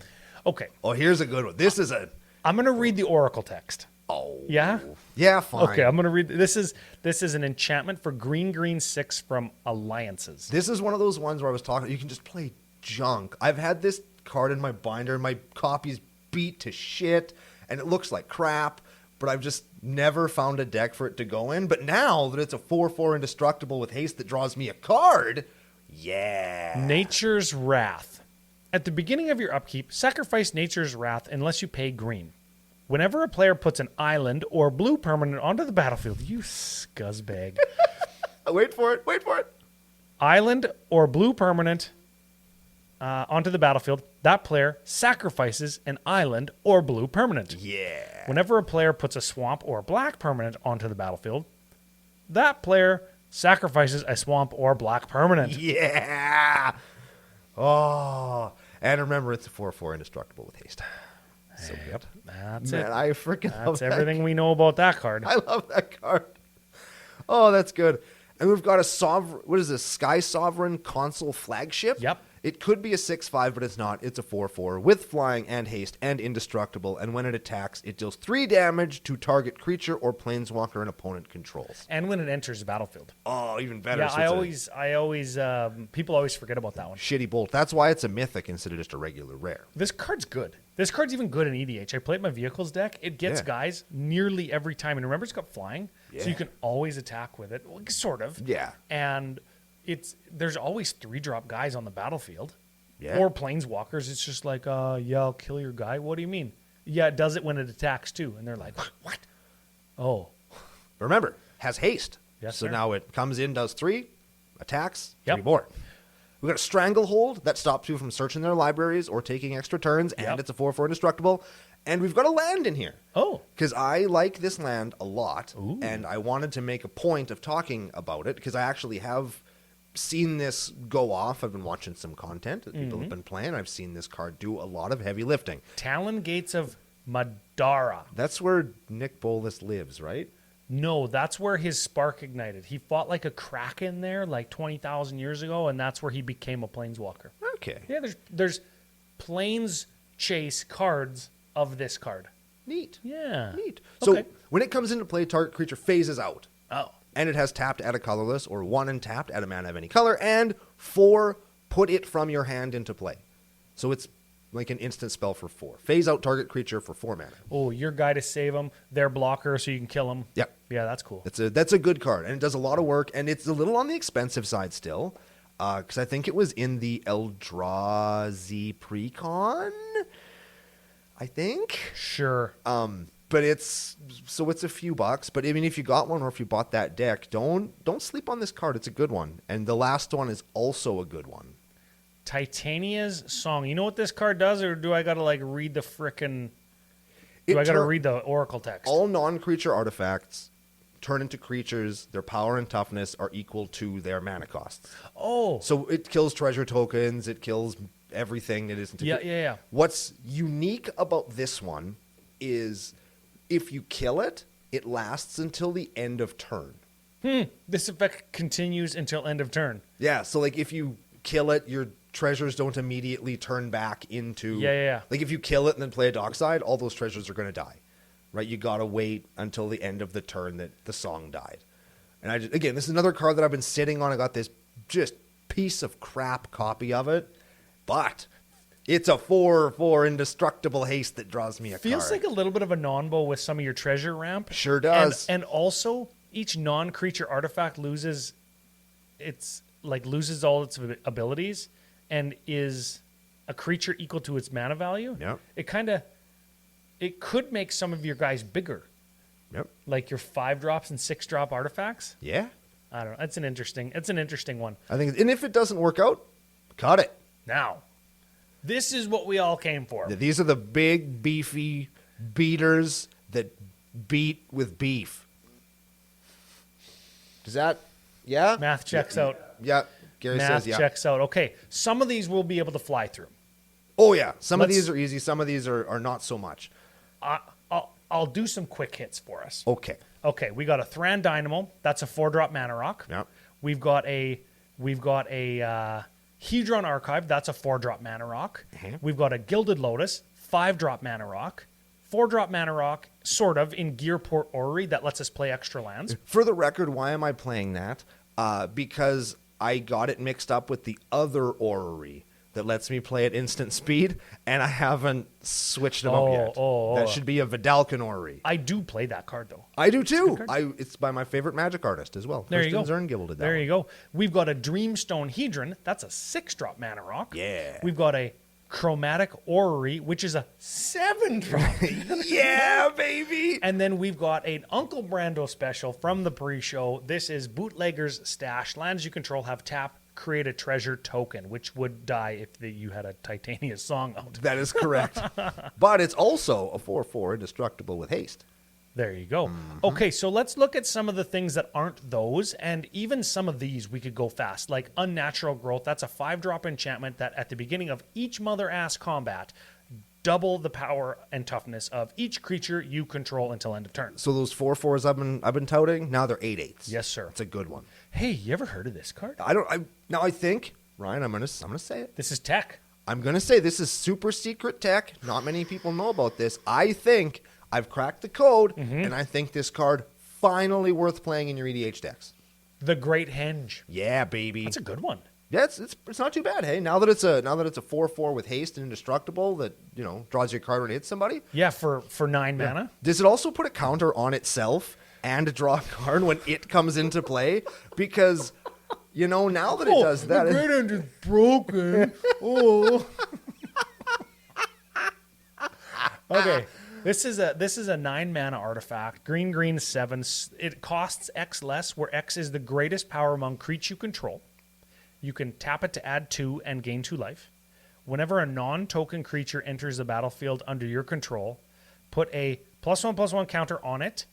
Speaker 1: Okay.
Speaker 2: Oh, here's a good one. This is a...
Speaker 1: I'm going to read the Oracle text.
Speaker 2: Oh.
Speaker 1: Yeah?
Speaker 2: Yeah, fine.
Speaker 1: Okay, I'm going to read... This is an enchantment for green 6 from Alliances.
Speaker 2: This is one of those ones where I was talking... You can just play junk. I've had this card in my binder, and my copy's beat to shit, and it looks like crap, but I've just never found a deck for it to go in. But now that it's a 4/4 indestructible with haste that draws me a card... Yeah.
Speaker 1: Nature's Wrath. At the beginning of your upkeep, sacrifice Nature's Wrath unless you pay green. Whenever a player puts an island or blue permanent onto the battlefield, you scuzzbag.
Speaker 2: Wait for it.
Speaker 1: Island or blue permanent onto the battlefield, that player sacrifices an island or blue permanent.
Speaker 2: Yeah.
Speaker 1: Whenever a player puts a swamp or black permanent onto the battlefield, that player sacrifices a swamp or black permanent.
Speaker 2: Yeah. Oh. And remember, it's a 4/4 indestructible with haste. So good.
Speaker 1: That's
Speaker 2: Man,
Speaker 1: it.
Speaker 2: I freaking love
Speaker 1: That's everything we know about that card.
Speaker 2: I love that card. Oh, that's good. And we've got a Sky Sovereign console flagship.
Speaker 1: Yep.
Speaker 2: It could be a 6/5, but it's not. It's a 4/4 with flying and haste and indestructible. And when it attacks, it deals 3 damage to target creature or planeswalker an opponent controls.
Speaker 1: And when it enters the battlefield.
Speaker 2: Oh, even better.
Speaker 1: Yeah,
Speaker 2: So
Speaker 1: I always, people always forget about that one.
Speaker 2: shitty bolt. That's why it's a mythic instead of just a regular rare.
Speaker 1: This card's good. This card's even good in EDH. I play it in my vehicles deck. It gets guys nearly every time. And remember, it's got flying, so you can always attack with it. Well, sort of.
Speaker 2: Yeah.
Speaker 1: And there's always 3-drop guys on the battlefield.
Speaker 2: Yeah.
Speaker 1: Or planeswalkers. It's just like, yeah, I'll kill your guy. What do you mean? Yeah, it does it when it attacks too. And they're like, what? Oh.
Speaker 2: Remember, has haste.
Speaker 1: Yes,
Speaker 2: so
Speaker 1: sir.
Speaker 2: now it comes in, does 3, attacks, 3
Speaker 1: Yep.
Speaker 2: more. We've got a Stranglehold that stops you from searching their libraries or taking extra turns, and it's a 4/4 indestructible. And we've got a land in here.
Speaker 1: Oh.
Speaker 2: Because I like this land a lot,
Speaker 1: Ooh.
Speaker 2: and I wanted to make a point of talking about it, because I actually have seen this go off. I've been watching some content that people have been playing. I've seen this card do a lot of heavy lifting.
Speaker 1: Talon Gates of Madara.
Speaker 2: That's where Nick Bolas lives, right?
Speaker 1: No, that's where his spark ignited. He fought like a kraken there like 20,000 years ago, and that's where he became a planeswalker.
Speaker 2: Okay.
Speaker 1: Yeah, there's planes chase cards of this card.
Speaker 2: Neat.
Speaker 1: Yeah.
Speaker 2: Neat. So
Speaker 1: Okay.
Speaker 2: when it comes into play, target creature phases out.
Speaker 1: Oh.
Speaker 2: And it has tapped, add a colorless, or 1 and tapped, add a mana of any color, and 4, put it from your hand into play. So it's like an instant spell for 4. Phase out target creature for 4 mana.
Speaker 1: Oh, your guy to save him, their blocker so you can kill him.
Speaker 2: Yep.
Speaker 1: Yeah, that's cool.
Speaker 2: That's a good card, and it does a lot of work, and it's a little on the expensive side still, because I think it was in the Eldrazi Precon, I think.
Speaker 1: Sure.
Speaker 2: But it's a few bucks. But I mean, if you got one or if you bought that deck, don't sleep on this card. It's a good one, and the last one is also a good one.
Speaker 1: Titania's Song. You know what this card does, or do I got to like read the frickin'... Do I got to read the Oracle text?
Speaker 2: All non-creature artifacts turn into creatures. Their power and toughness are equal to their mana costs.
Speaker 1: Oh.
Speaker 2: So it kills treasure tokens. It kills everything that isn't.
Speaker 1: Yeah.
Speaker 2: What's unique about this one is if you kill it, it lasts until the end of turn.
Speaker 1: This effect continues until end of turn.
Speaker 2: Yeah, so like if you kill it, your treasures don't immediately turn back into...
Speaker 1: Yeah.
Speaker 2: Like if you kill it and then play a dockside, all those treasures are going to die. Right? You got to wait until the end of the turn that the song died. And again, this is another card that I've been sitting on. I got this just piece of crap copy of it, but it's a 4/4 indestructible haste that draws me a
Speaker 1: Feels
Speaker 2: card.
Speaker 1: like a little bit of a non-bow with some of your treasure ramp.
Speaker 2: Sure does.
Speaker 1: And also, each non-creature artifact loses all its abilities and is a creature equal to its mana value.
Speaker 2: Yep.
Speaker 1: It could make some of your guys bigger.
Speaker 2: Yep.
Speaker 1: Like your 5-drops and 6-drop artifacts.
Speaker 2: Yeah.
Speaker 1: I don't know. It's an interesting one.
Speaker 2: I think, and if it doesn't work out, cut it.
Speaker 1: Now, this is what we all came for.
Speaker 2: These are the big, beefy beaters that beat with beef. Does that, yeah?
Speaker 1: Math checks out.
Speaker 2: Yeah, Gary
Speaker 1: Math
Speaker 2: says yeah.
Speaker 1: checks out. Okay, some of these we'll be able to fly through.
Speaker 2: Oh, yeah. Some of these are easy. Some of these are not so much.
Speaker 1: I'll do some quick hits for us.
Speaker 2: Okay.
Speaker 1: Okay, we got a Thran Dynamo. That's a 4-drop mana rock.
Speaker 2: Yeah.
Speaker 1: We've got a Hedron Archive. That's a 4-drop mana rock.
Speaker 2: Mm-hmm.
Speaker 1: We've got a Gilded Lotus, 5-drop mana rock. 4-drop mana rock, sort of, in Gearport Orrery that lets us play extra lands.
Speaker 2: For the record, why am I playing that? Because I got it mixed up with the other Orrery that lets me play at instant speed, and I haven't switched them up yet. That should be a Vidalcan Orrery.
Speaker 1: I do play that card, though.
Speaker 2: I do, too. It's by my favorite Magic artist as well.
Speaker 1: There you go.
Speaker 2: Kirsten Zerngibel did that
Speaker 1: There
Speaker 2: one.
Speaker 1: you go. We've got a Dreamstone Hedron. That's a 6-drop mana rock.
Speaker 2: Yeah.
Speaker 1: We've got a Chromatic Orrery, which is a 7-drop.
Speaker 2: Yeah, baby!
Speaker 1: And then we've got an Uncle Brando special from the pre-show. This is Bootlegger's Stash. Lands you control have tap, create a treasure token, which would die if you had a Titania song out.
Speaker 2: That is correct. But it's also a 4/4 indestructible with haste.
Speaker 1: There you go. Okay, so let's look at some of the things that aren't those, and even some of these we could go fast, like Unnatural Growth. That's a 5-drop enchantment that at the beginning of each mother-ass combat, double the power and toughness of each creature you control until end of turn.
Speaker 2: So those 4/4s I've been touting, now they're 8/8s.
Speaker 1: Yes, sir.
Speaker 2: It's a good one.
Speaker 1: Hey, you ever heard of this card?
Speaker 2: I think, Ryan, I'm gonna say it.
Speaker 1: This is tech.
Speaker 2: I'm gonna say this is super secret tech. Not many people know about this. I think I've cracked the code, and I think this card finally worth playing in your EDH decks.
Speaker 1: The Great Henge.
Speaker 2: Yeah, baby.
Speaker 1: That's a good one.
Speaker 2: Yeah, it's not too bad. Hey, now that it's a 4/4 with haste and indestructible that draws your card when it hits somebody.
Speaker 1: Yeah, for 9 mana.
Speaker 2: Does it also put a counter on itself and draw a card when it comes into play? Because now that it does that,
Speaker 1: the Great Henge is broken. Oh. Okay. This is a 9 mana artifact. Green 7. It costs X less, where X is the greatest power among creatures you control. You can tap it to add 2 and gain 2 life. Whenever a non-token creature enters the battlefield under your control, put a +1/+1 counter on it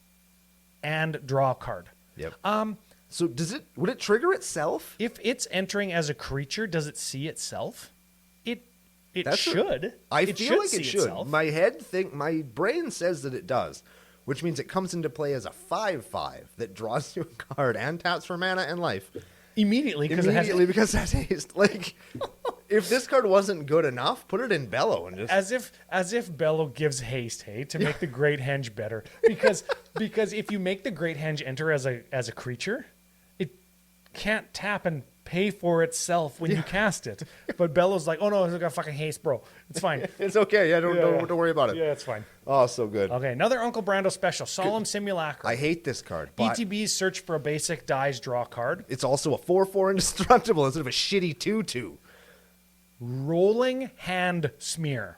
Speaker 1: and draw a card.
Speaker 2: Yep. So would it trigger itself?
Speaker 1: If it's entering as a creature, does it see itself? It should.
Speaker 2: I feel like it should.
Speaker 1: Itself.
Speaker 2: My brain says that it does, which means it comes into play as a 5/5 that draws you a card and taps for mana and life.
Speaker 1: Immediately because
Speaker 2: that's haste. Like, if this card wasn't good enough, put it in Bello and just
Speaker 1: as if Bello gives haste, to make the Great Henge better. Because if you make the Great Henge enter as a creature, it can't tap and pay for itself when you cast it. But Bello's like, oh no, it's got fucking haste, bro. It's fine.
Speaker 2: It's okay. Yeah, don't worry about it.
Speaker 1: Yeah, it's fine.
Speaker 2: Oh, so good.
Speaker 1: Okay, another Uncle Brando special, Solemn Simulacrum.
Speaker 2: I hate this card. But
Speaker 1: ETBs search for a basic dies, draw a card.
Speaker 2: It's also a 4/4 indestructible instead of a shitty 2/2.
Speaker 1: Rolling Hand Smear.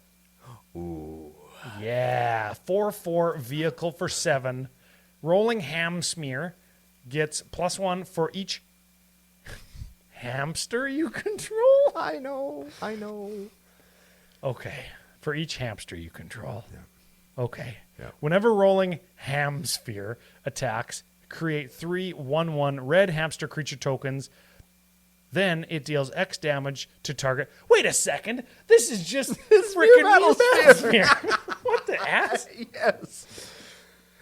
Speaker 2: Ooh.
Speaker 1: Yeah, 4/4 vehicle for 7. Rolling Ham Smear gets +1 for each hamster you control.
Speaker 2: I know.
Speaker 1: Okay, for each hamster you control.
Speaker 2: Yeah.
Speaker 1: Okay.
Speaker 2: Yeah.
Speaker 1: Whenever Rolling Ham Sphere attacks, create 3 1/1 red hamster creature tokens. Then it deals X damage to target. Wait a second. This is just freaking Mirror Sphere. What the ass?
Speaker 2: Yes.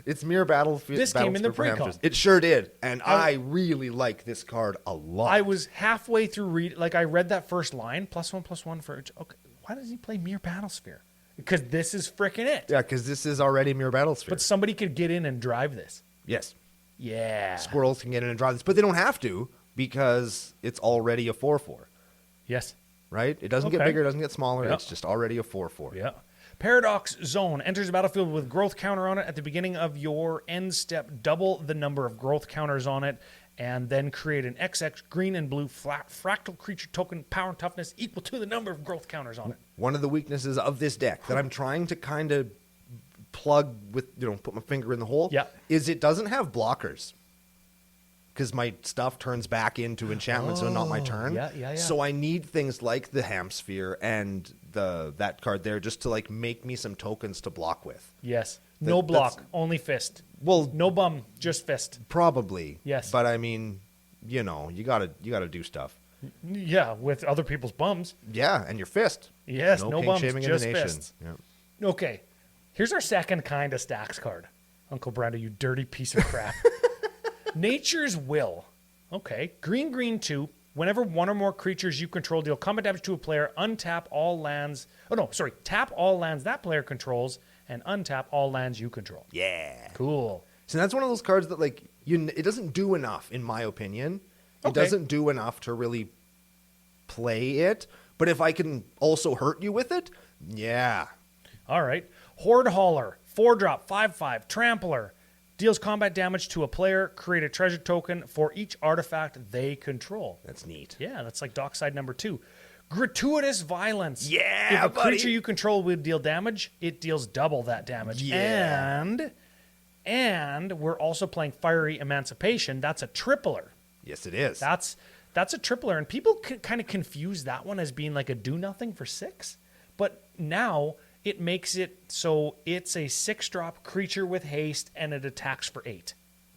Speaker 2: It's Mirror Battlefield.
Speaker 1: This came in the Precon.
Speaker 2: It sure did. And I really like this card a lot.
Speaker 1: I was halfway through I read that first line, +1/+1 for each. Okay, why does he play Mirror Battlesphere? Because this is freaking it.
Speaker 2: Yeah, because this is already Mirror Battlesphere.
Speaker 1: But somebody could get in and drive this.
Speaker 2: Yes.
Speaker 1: Yeah.
Speaker 2: Squirrels can get in and drive this, but they don't have to because it's already a 4/4.
Speaker 1: Yes.
Speaker 2: Right? It doesn't get bigger, it doesn't get smaller.
Speaker 1: Yep.
Speaker 2: It's just already a 4/4.
Speaker 1: Yeah. Paradox Zone enters the battlefield with growth counter on it. At the beginning of your end step, double the number of growth counters on it, and then create an XX green and blue fractal creature token, power and toughness equal to the number of growth counters on it.
Speaker 2: One of the weaknesses of this deck that I'm trying to kind of plug with, put my finger in the hole, is it doesn't have blockers. Because my stuff turns back into enchantment, so not my turn.
Speaker 1: Yeah.
Speaker 2: So I need things like the Ham Sphere and that card there just to make me some tokens to block with.
Speaker 1: Yes. No block, only fist.
Speaker 2: Well,
Speaker 1: No bum, just fist.
Speaker 2: probably.
Speaker 1: Yes.
Speaker 2: But I mean, you gotta do stuff.
Speaker 1: Yeah, with other people's bums.
Speaker 2: Yeah, and your fist.
Speaker 1: Yes, no
Speaker 2: kink
Speaker 1: bums,
Speaker 2: shaming
Speaker 1: just
Speaker 2: in the nation.
Speaker 1: fists.
Speaker 2: Yeah.
Speaker 1: Okay, here's our second kind of stacks card. Uncle Brando, you dirty piece of crap. Nature's Will. Okay, green 2. Whenever one or more creatures you control deal combat damage to a player, untap all lands. Oh no, sorry. Tap all lands that player controls and untap all lands you control.
Speaker 2: Yeah.
Speaker 1: Cool.
Speaker 2: So that's one of those cards that like it doesn't do enough, in my opinion. It
Speaker 1: Okay.
Speaker 2: doesn't do enough to really play it. But if I can also hurt you with it, yeah.
Speaker 1: All right. Horde Hauler, 4-drop, 5/5, Trampler. Deals combat damage to a player. Create a treasure token for each artifact they control.
Speaker 2: That's neat.
Speaker 1: Yeah, that's like Dockside number 2. Gratuitous Violence.
Speaker 2: Yeah,
Speaker 1: If a
Speaker 2: buddy.
Speaker 1: creature you control would deal damage, it deals double that damage.
Speaker 2: Yeah.
Speaker 1: And we're also playing Fiery Emancipation. That's a tripler.
Speaker 2: Yes, it is.
Speaker 1: That's a tripler, and people kind of confuse that one as being like a do nothing for 6. But now it makes it so it's a 6-drop creature with haste, and it attacks for 8.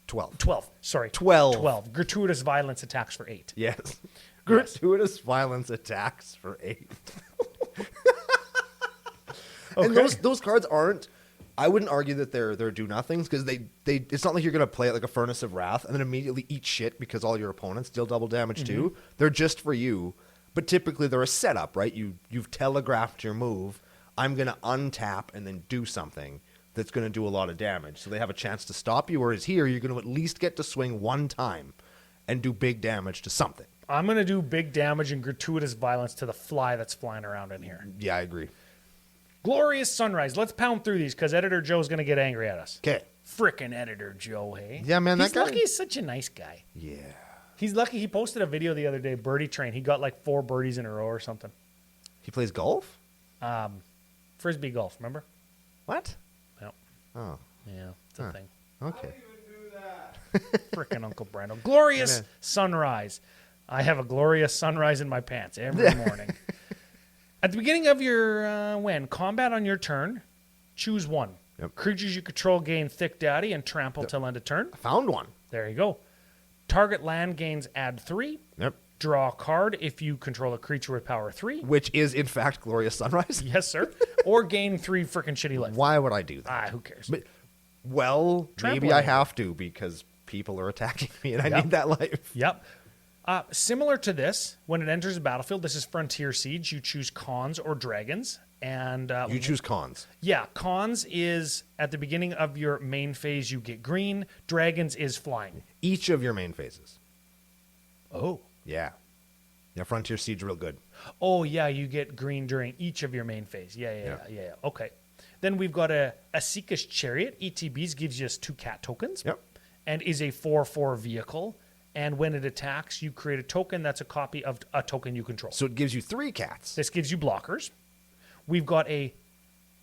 Speaker 1: 12. Sorry.
Speaker 2: 12.
Speaker 1: Gratuitous Violence attacks for 8.
Speaker 2: Yes. Gratuitous violence attacks for 8. And those cards aren't. I wouldn't argue that they're do nothings because they it's not like you're gonna play it like a Furnace of Wrath and then immediately eat shit because all your opponents deal double damage too. They're just for you, but typically they're a setup, right? You've telegraphed your move. I'm gonna untap and then do something that's gonna do a lot of damage, so they have a chance to stop you. Whereas here, you're gonna at least get to swing one time and do big damage to something.
Speaker 1: I'm going to do big damage and gratuitous violence to the fly that's flying around in here.
Speaker 2: Yeah, I agree.
Speaker 1: Glorious Sunrise. Let's pound through these because Editor Joe's going to get angry at us.
Speaker 2: Okay.
Speaker 1: Frickin' Editor Joe, hey?
Speaker 2: Yeah, man,
Speaker 1: He's
Speaker 2: that guy.
Speaker 1: lucky he's such a nice guy.
Speaker 2: Yeah.
Speaker 1: He's lucky he posted a video the other day, Birdie Train. He got like 4 birdies in a row or something.
Speaker 2: He plays golf?
Speaker 1: Frisbee golf, remember?
Speaker 2: What?
Speaker 1: Yep.
Speaker 2: Oh,
Speaker 1: Yeah, it's a thing.
Speaker 2: okay.
Speaker 1: Frickin' Uncle Brando. Glorious
Speaker 2: Amen.
Speaker 1: Sunrise. I have a glorious sunrise in my pants every morning. At the beginning of your combat on your turn, choose one.
Speaker 2: Yep.
Speaker 1: Creatures you control gain Thick Daddy and Trample till end of turn.
Speaker 2: Found one.
Speaker 1: There you go. Target land gains add 3.
Speaker 2: Yep.
Speaker 1: Draw a card if you control a creature with power 3.
Speaker 2: Which is, in fact, Glorious Sunrise.
Speaker 1: Yes, sir. Or gain 3 frickin' shitty life.
Speaker 2: Why would I do that?
Speaker 1: Who cares?
Speaker 2: But, well, maybe
Speaker 1: Trampling.
Speaker 2: I have to because people are attacking me and I
Speaker 1: Yep.
Speaker 2: need that life.
Speaker 1: Yep. Similar to this, when it enters the battlefield, this is Frontier Siege. You choose cons or dragons. And
Speaker 2: You choose cons.
Speaker 1: yeah, cons is at the beginning of your main phase, you get green. Dragons is flying.
Speaker 2: Each of your main phases.
Speaker 1: Oh.
Speaker 2: Yeah. Yeah, Frontier Siege real good.
Speaker 1: Oh, yeah, you get green during each of your main phase. Yeah. Okay. Then we've got a Seeker's Chariot. ETBs gives you us 2 cat tokens.
Speaker 2: Yep.
Speaker 1: And is a 4/4 vehicle. And when it attacks, you create a token that's a copy of a token you control.
Speaker 2: So it gives you 3 cats.
Speaker 1: This gives you blockers. We've got a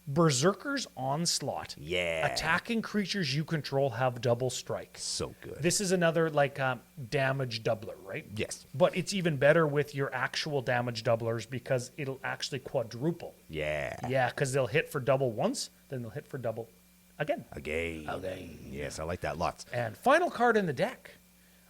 Speaker 1: Berserker's Onslaught.
Speaker 2: Yeah.
Speaker 1: Attacking creatures you control have double strike.
Speaker 2: So good.
Speaker 1: This is another like damage doubler, right?
Speaker 2: Yes.
Speaker 1: But it's even better with your actual damage doublers because it'll actually quadruple.
Speaker 2: Yeah.
Speaker 1: Yeah, because they'll hit for double once, then they'll hit for double again.
Speaker 2: Again. Yes, I like that lots.
Speaker 1: And final card in the deck,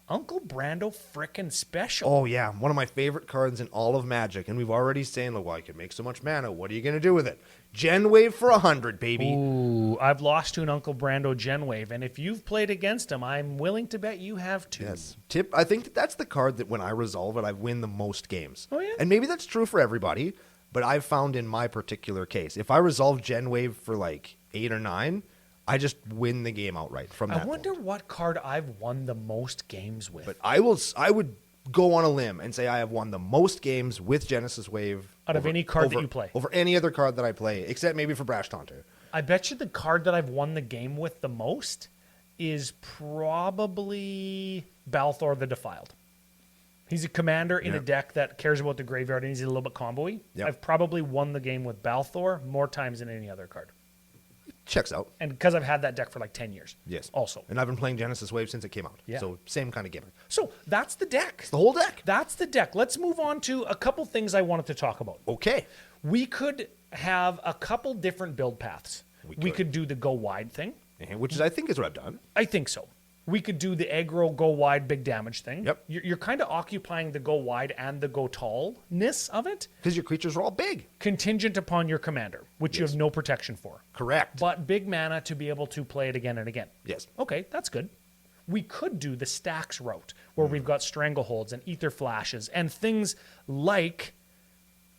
Speaker 1: Uncle Brando frickin' Special.
Speaker 2: Oh, yeah. One of my favorite cards in all of Magic. And we've already saying, like, well, I can make so much mana. What are you going to do with it? Gen Wave for 100, baby.
Speaker 1: Ooh, I've lost to an Uncle Brando Gen Wave, and if you've played against him, I'm willing to bet you have too.
Speaker 2: Yes. I think that's the card that when I resolve it, I win the most games.
Speaker 1: Oh, yeah?
Speaker 2: And maybe that's true for everybody, but I've found in my particular case, if I resolve Gen Wave for like 8 or 9, I just win the game outright from that
Speaker 1: I wonder
Speaker 2: point.
Speaker 1: what card I've won the most games with.
Speaker 2: But I would go on a limb and say I have won the most games with Genesis Wave
Speaker 1: Out of any card that you play.
Speaker 2: Over any other card that I play, except maybe for Brash Taunter.
Speaker 1: I bet you the card that I've won the game with the most is probably Balthor the Defiled. He's a commander in a deck that cares about the graveyard and he's a little bit combo-y.
Speaker 2: Yep.
Speaker 1: I've probably won the game with Balthor more times than any other card.
Speaker 2: Checks out.
Speaker 1: And because I've had that deck for like 10 years.
Speaker 2: Yes.
Speaker 1: Also.
Speaker 2: And I've been playing Genesis Wave since it came out.
Speaker 1: Yeah.
Speaker 2: So same kind of game.
Speaker 1: So that's the deck.
Speaker 2: It's the whole deck.
Speaker 1: That's the deck. Let's move on to a couple things I wanted to talk about.
Speaker 2: Okay.
Speaker 1: We could have a couple different build paths. We could do the go wide thing.
Speaker 2: Which is, I think, is what I've done.
Speaker 1: I think so. We could do the aggro, go wide, big damage thing.
Speaker 2: Yep.
Speaker 1: You're kind of occupying the go wide and the go tallness of it.
Speaker 2: Because your creatures are all big.
Speaker 1: Contingent upon your commander, which you have no protection for.
Speaker 2: Correct.
Speaker 1: But big mana to be able to play it again and again.
Speaker 2: Yes.
Speaker 1: Okay, that's good. We could do the stacks route, where we've got Strangleholds and Ether Flashes and things like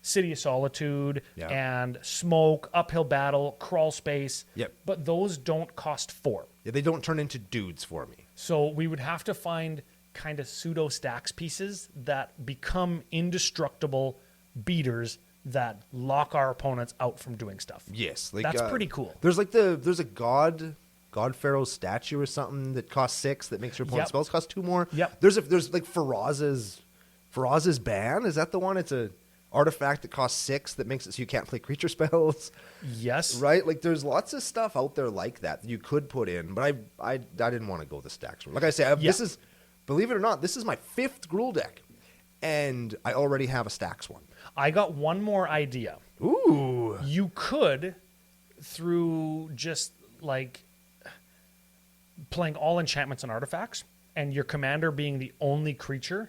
Speaker 1: City of Solitude and Smoke, Uphill Battle, Crawl Space.
Speaker 2: Yep.
Speaker 1: But those don't cost 4.
Speaker 2: Yeah, they don't turn into dudes for me.
Speaker 1: So we would have to find kind of pseudo stacks pieces that become indestructible beaters that lock our opponents out from doing stuff.
Speaker 2: Yes. Like,
Speaker 1: that's pretty cool.
Speaker 2: There's like there's a God Pharaoh statue or something that costs 6 that makes your opponent's spells cost 2 more.
Speaker 1: Yep.
Speaker 2: There's like Faraz's ban. Is that the one? It's a artifact that costs 6 that makes it so you can't play creature spells.
Speaker 1: Yes.
Speaker 2: Right? Like there's lots of stuff out there like that you could put in, but I didn't want to go the stacks route. Like I say, this is, believe it or not, this is my 5th Gruul deck, and I already have a stacks one.
Speaker 1: I got one more idea.
Speaker 2: Ooh.
Speaker 1: You could, through just like playing all enchantments and artifacts, and your commander being the only creature,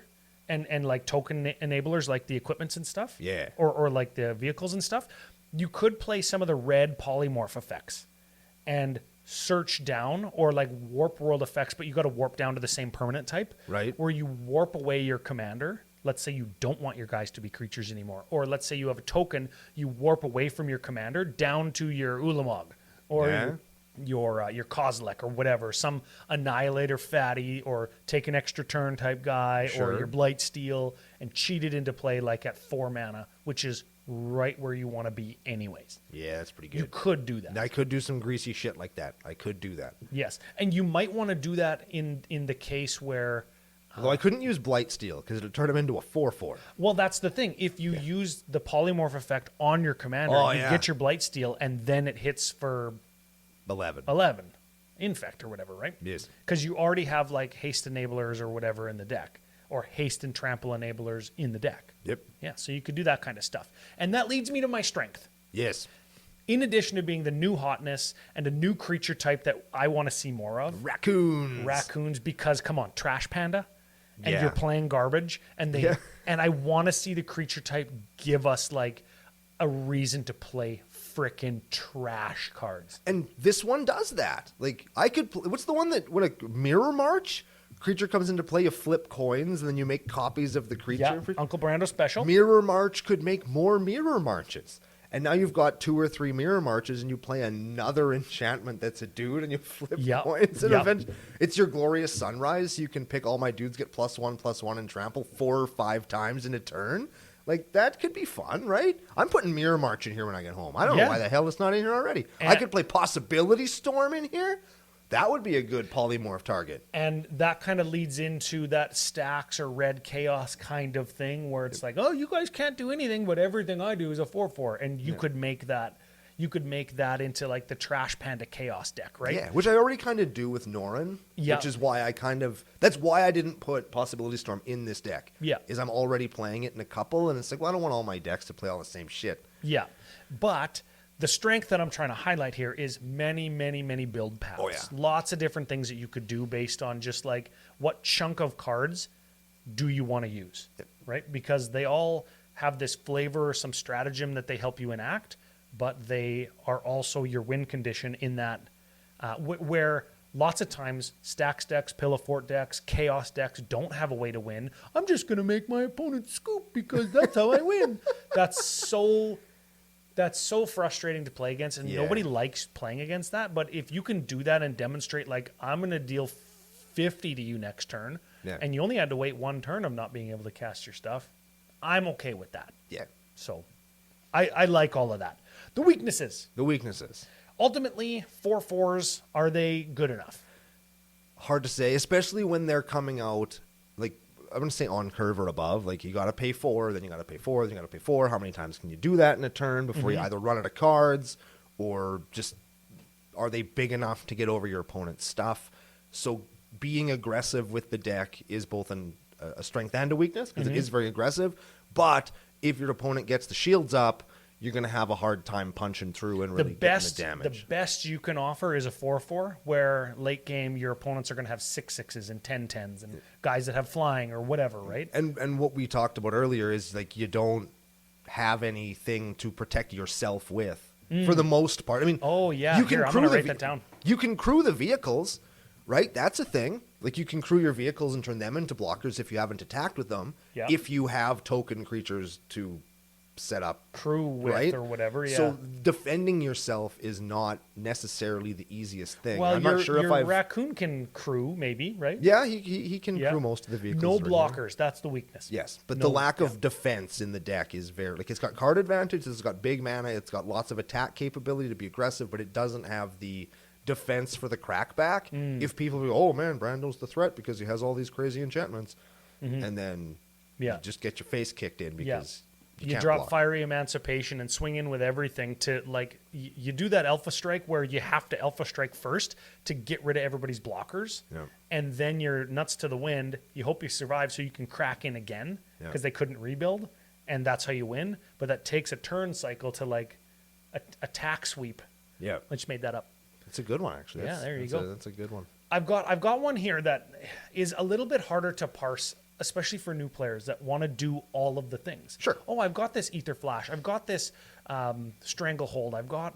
Speaker 1: and like token enablers like the equipments and stuff, or like the vehicles and stuff, you could play some of the red polymorph effects and search down, or like warp world effects, but you got to warp down to the same permanent type,
Speaker 2: right?
Speaker 1: Where you warp away your commander. Let's say you don't want your guys to be creatures anymore, or let's say you have a token, you warp away from your commander down to your Ulamog, or your Kozilek, or whatever, some Annihilator fatty, or take an extra turn type guy, or your Blightsteel, and cheat it into play like at 4 mana, which is right where you want to be anyways.
Speaker 2: Yeah, that's pretty good.
Speaker 1: You could do that.
Speaker 2: I could do some greasy shit like that. I could do that.
Speaker 1: Yes, and you might want to do that in the case where...
Speaker 2: Although I couldn't use Blightsteel because it would turn him into a 4/4.
Speaker 1: Well, that's the thing. If you use the polymorph effect on your commander, you get your Blightsteel, and then it hits for 11 infect or whatever, right?
Speaker 2: Yes.
Speaker 1: Because you already have like haste enablers or whatever in the deck, or haste and trample enablers in the deck.
Speaker 2: Yep.
Speaker 1: Yeah, so you could do that kind of stuff. And that leads me to my strength.
Speaker 2: Yes.
Speaker 1: In addition to being the new hotness and a new creature type that I want to see more of. Raccoons, because come on, Trash Panda. And you're playing garbage, and and I want to see the creature type give us like a reason to play frickin' trash cards.
Speaker 2: And this one does that. Like I could. What's the one that when a Mirror March creature comes into play, you flip coins, and then you make copies of the creature.
Speaker 1: Yeah, Uncle Brando special.
Speaker 2: Mirror March could make more Mirror Marches. And now you've got 2 or 3 Mirror Marches, and you play another enchantment that's a dude, and you flip coins. And eventually, it's your Glorious Sunrise. You can pick all my dudes, get +1/+1, and trample 4 or 5 times in a turn. Like, that could be fun, right? I'm putting Mirror March in here when I get home. I don't know why the hell it's not in here already. And I could play Possibility Storm in here. That would be a good polymorph target.
Speaker 1: And that kind of leads into that stacks or red chaos kind of thing where it's like, oh, you guys can't do anything, but everything I do is a 4/4. And you could make that into like the Trash Panda chaos deck, right?
Speaker 2: Yeah, which I already kind of do with Norin. Yeah. Which is why that's why I didn't put Possibility Storm in this deck.
Speaker 1: Yeah.
Speaker 2: Is I'm already playing it in a couple, and it's like, well, I don't want all my decks to play all the same shit.
Speaker 1: Yeah. But the strength that I'm trying to highlight here is many, many, many build paths.
Speaker 2: Oh, yeah.
Speaker 1: Lots of different things that you could do based on just like what chunk of cards do you want to use, right? Because they all have this flavor or some stratagem that they help you enact, but they are also your win condition in that where lots of times stacks decks, Pillow Fort decks, chaos decks don't have a way to win. I'm just going to make my opponent scoop because that's how I win. That's so frustrating to play against, and nobody likes playing against that. But if you can do that and demonstrate, like, I'm going to deal 50 to you next turn, and you only had to wait 1 turn of not being able to cast your stuff, I'm okay with that.
Speaker 2: Yeah.
Speaker 1: So I like all of that. The weaknesses. Ultimately, 4/4s, are they good enough?
Speaker 2: Hard to say, especially when they're coming out, like, I'm going to say on curve or above. Like, you got to pay 4, then you got to pay 4, then you got to pay 4. How many times can you do that in a turn before you either run out of cards or just are they big enough to get over your opponent's stuff? So being aggressive with the deck is both a strength and a weakness because it is very aggressive. But if your opponent gets the shields up, you're going to have a hard time punching through and really getting the damage.
Speaker 1: The best you can offer is a 4/4, where late game your opponents are going to have 6/6s and 10/10s and guys that have flying or whatever, right?
Speaker 2: And what we talked about earlier is like you don't have anything to protect yourself with for the most part. I mean,
Speaker 1: oh yeah,
Speaker 2: you can
Speaker 1: I'm going to write that down.
Speaker 2: You can crew the vehicles, right? That's a thing. Like you can crew your vehicles and turn them into blockers if you haven't attacked with them.
Speaker 1: Yep.
Speaker 2: If you have token creatures to set up
Speaker 1: crew with,
Speaker 2: right?
Speaker 1: or whatever. Yeah.
Speaker 2: So defending yourself is not necessarily the easiest thing.
Speaker 1: Well,
Speaker 2: I'm not sure if
Speaker 1: raccoon can crew, maybe, right?
Speaker 2: Yeah, he can crew most of the vehicles.
Speaker 1: No blockers. That's the weakness.
Speaker 2: Yes, but the lack of defense in the deck is very like it's got card advantage. It's got big mana. It's got lots of attack capability to be aggressive, but it doesn't have the defense for the crackback. If people go, oh man, Brando's the threat because he has all these crazy enchantments, and then you just get your face kicked in because. You
Speaker 1: drop
Speaker 2: block.
Speaker 1: Fiery Emancipation and swing in with everything to like you do that Alpha Strike where you have to Alpha Strike first to get rid of everybody's blockers, and then you're nuts to the wind. You hope you survive so you can crack in again because they couldn't rebuild, and that's how you win. But that takes a turn cycle to like attack sweep.
Speaker 2: Yeah,
Speaker 1: I just made that up.
Speaker 2: It's a good one actually.
Speaker 1: There you go.
Speaker 2: That's a good one.
Speaker 1: I've got one here that is a little bit harder to parse, especially for new players that want to do all of the things.
Speaker 2: Sure.
Speaker 1: Oh, I've got this Ether Flash. I've got this Stranglehold. I've got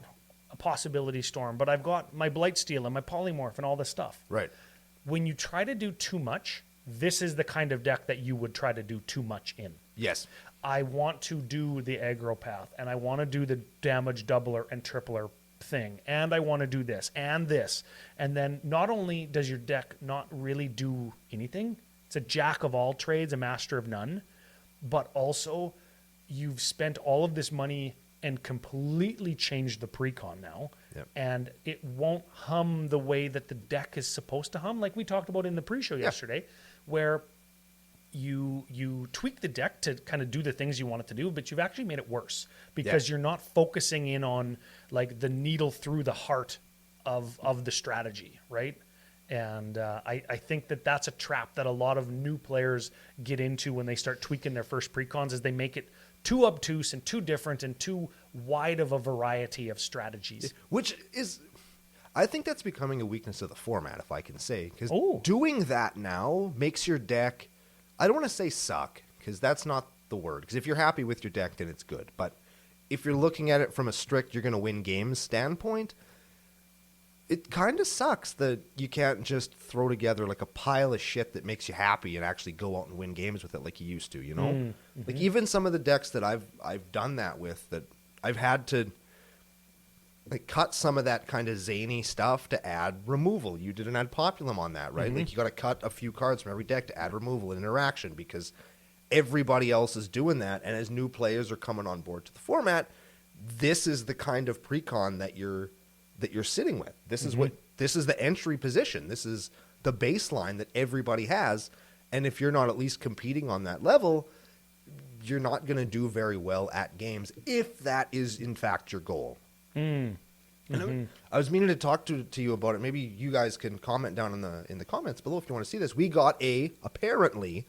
Speaker 1: a Possibility Storm. But I've got my Blightsteel and my Polymorph and all this stuff.
Speaker 2: Right.
Speaker 1: When you try to do too much, this is the kind of deck that you would try to do too much in.
Speaker 2: Yes.
Speaker 1: I want to do the aggro path, and I want to do the damage doubler and tripler thing, and I want to do this. And then not only does your deck not really do anything, it's a jack of all trades, a master of none, but also you've spent all of this money and completely changed the precon now, and it won't hum the way that the deck is supposed to hum, like we talked about in the pre-show yesterday, where you tweak the deck to kind of do the things you want it to do, but you've actually made it worse because you're not focusing in on like the needle through the heart of the strategy, right? And I think that's a trap that a lot of new players get into when they start tweaking their first precons, is they make it too obtuse and too different and too wide of a variety of strategies.
Speaker 2: Which is, I think that's becoming a weakness of the format, if I can say. Because doing that now makes your deck, I don't want to say suck, because that's not the word. Because if you're happy with your deck, then it's good. But if you're looking at it from a strict, you're going to win games standpoint, it kind of sucks that you can't just throw together like a pile of shit that makes you happy and actually go out and win games with it like you used to, you know? Mm-hmm. Like even some of the decks that I've done that with, that I've had to like cut some of that kind of zany stuff to add removal. You didn't add Populum on that, right? Like you got to cut a few cards from every deck to add removal and interaction because everybody else is doing that. And as new players are coming on board to the format, this is the kind of precon that you're sitting with. This is this is the entry position. This is the baseline that everybody has. And if you're not at least competing on that level, you're not going to do very well at games if that is in fact your goal. I was meaning to talk to you about it. Maybe you guys can comment down in the comments below if you want to see this. We got a apparently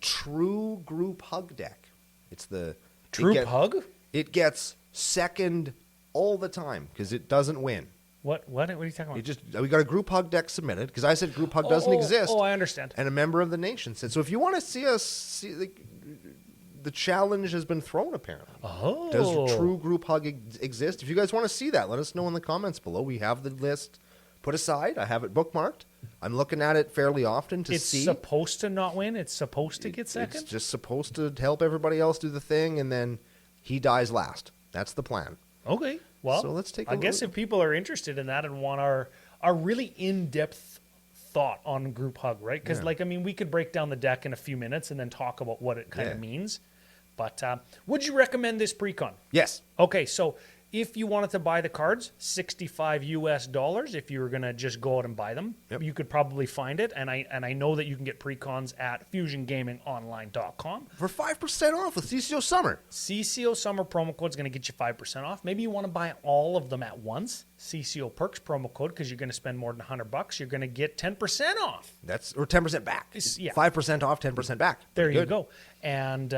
Speaker 2: true group hug deck. It's the
Speaker 1: hug.
Speaker 2: It gets second all the time because it doesn't win.
Speaker 1: What are you talking about?
Speaker 2: We got a group hug deck submitted because I said group hug doesn't exist.
Speaker 1: Oh, I understand.
Speaker 2: And a member of the nation said so. If you want to see us the challenge has been thrown, apparently.
Speaker 1: Oh.
Speaker 2: Does true group hug exist? If you guys want to see that, let us know in the comments below. We have the list put aside. I have it bookmarked. I'm looking at it fairly often to see.
Speaker 1: It's supposed to not win. It's supposed to get second.
Speaker 2: It's just supposed to help everybody else do the thing, and then he dies last. That's the plan.
Speaker 1: Okay. Well,
Speaker 2: so let's take
Speaker 1: I guess if people are interested in that and want our really in-depth thought on group hug, right? Because, we could break down the deck in a few minutes and then talk about what it kind of means. But would you recommend this precon?
Speaker 2: Yes.
Speaker 1: Okay, so if you wanted to buy the cards, $65 if you were going to just go out and buy them. Yep. You could probably find it, and I know that you can get precons at fusiongamingonline.com.
Speaker 2: For 5% off with CCO Summer.
Speaker 1: CCO Summer promo code is going to get you 5% off. Maybe you want to buy all of them at once. CCO Perks promo code, because you're going to spend more than $100. You're going to get 10% off.
Speaker 2: Or 10% back. 5% off, 10% back.
Speaker 1: There you go. And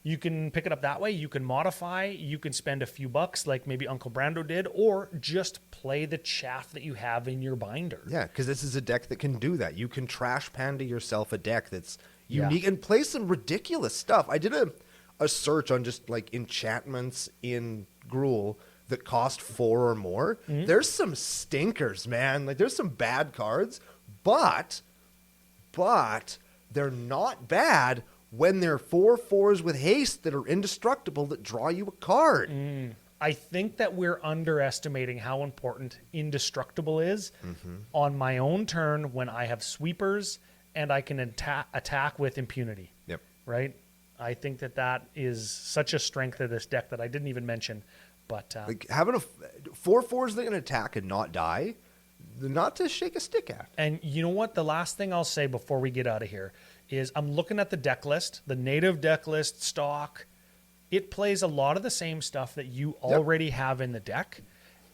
Speaker 1: You can pick it up that way. You can modify. You can spend a few bucks like maybe Uncle Brando did, or just play the chaff that you have in your binder.
Speaker 2: Yeah, because this is a deck that can do that. You can Trash Panda yourself a deck that's unique and play some ridiculous stuff. I did a search on just like enchantments in Gruul that cost 4 or more. There's some stinkers, man. Like there's some bad cards, but they're not bad when they're 4/4s with haste that are indestructible that draw you a card.
Speaker 1: I think that we're underestimating how important indestructible is on my own turn when I have sweepers and I can attack with impunity.
Speaker 2: Yep.
Speaker 1: Right? I think that is such a strength of this deck that I didn't even mention. But
Speaker 2: Like having a 4/4s that can attack and not die, not to shake a stick at.
Speaker 1: And you know what? The last thing I'll say before we get out of here is I'm looking at the deck list, the native deck list stock. It plays a lot of the same stuff that you already have in the deck.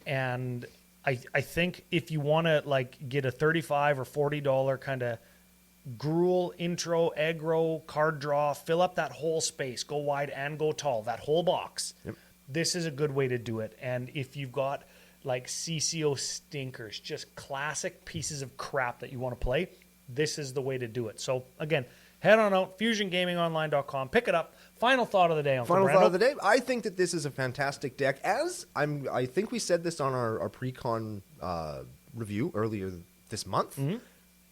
Speaker 1: And I think if you want to like get a $35 or $40 kind of Gruul intro, aggro, card draw, fill up that whole space, go wide and go tall, that whole box. This is a good way to do it. And if you've got like CCO stinkers, just classic pieces of crap that you want to play, this is the way to do it. So again, head on out, fusiongamingonline.com, pick it up. Final thought of the day, Uncle Brando.
Speaker 2: Final thought of the day. I think that this is a fantastic deck. I think we said this on our Precon review earlier this month.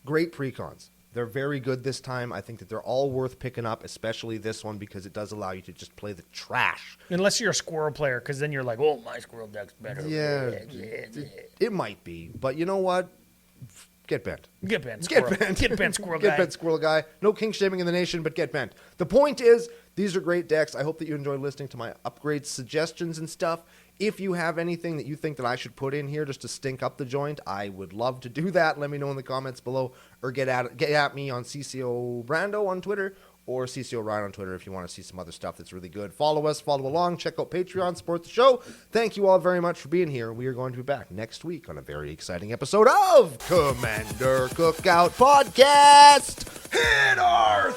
Speaker 2: Great Precons. They're very good this time. I think that they're all worth picking up, especially this one because it does allow you to just play the trash.
Speaker 1: Unless you're a squirrel player, because then you're like, oh, my squirrel deck's better.
Speaker 2: Yeah, it might be. But you know what? Get bent.
Speaker 1: Get bent, squirrel.
Speaker 2: Get bent.
Speaker 1: Get bent, squirrel guy.
Speaker 2: Get bent, squirrel guy. No king shaming in the nation, but get bent. The point is, these are great decks. I hope that you enjoyed listening to my upgrade suggestions and stuff. If you have anything that you think that I should put in here just to stink up the joint, I would love to do that. Let me know in the comments below, or get at me on CCO Brando on Twitter, or CCO Ryan on Twitter if you want to see some other stuff that's really good. Follow us, follow along, check out Patreon, support the show. Thank you all very much for being here. We are going to be back next week on a very exciting episode of Commander Cookout Podcast. Hit our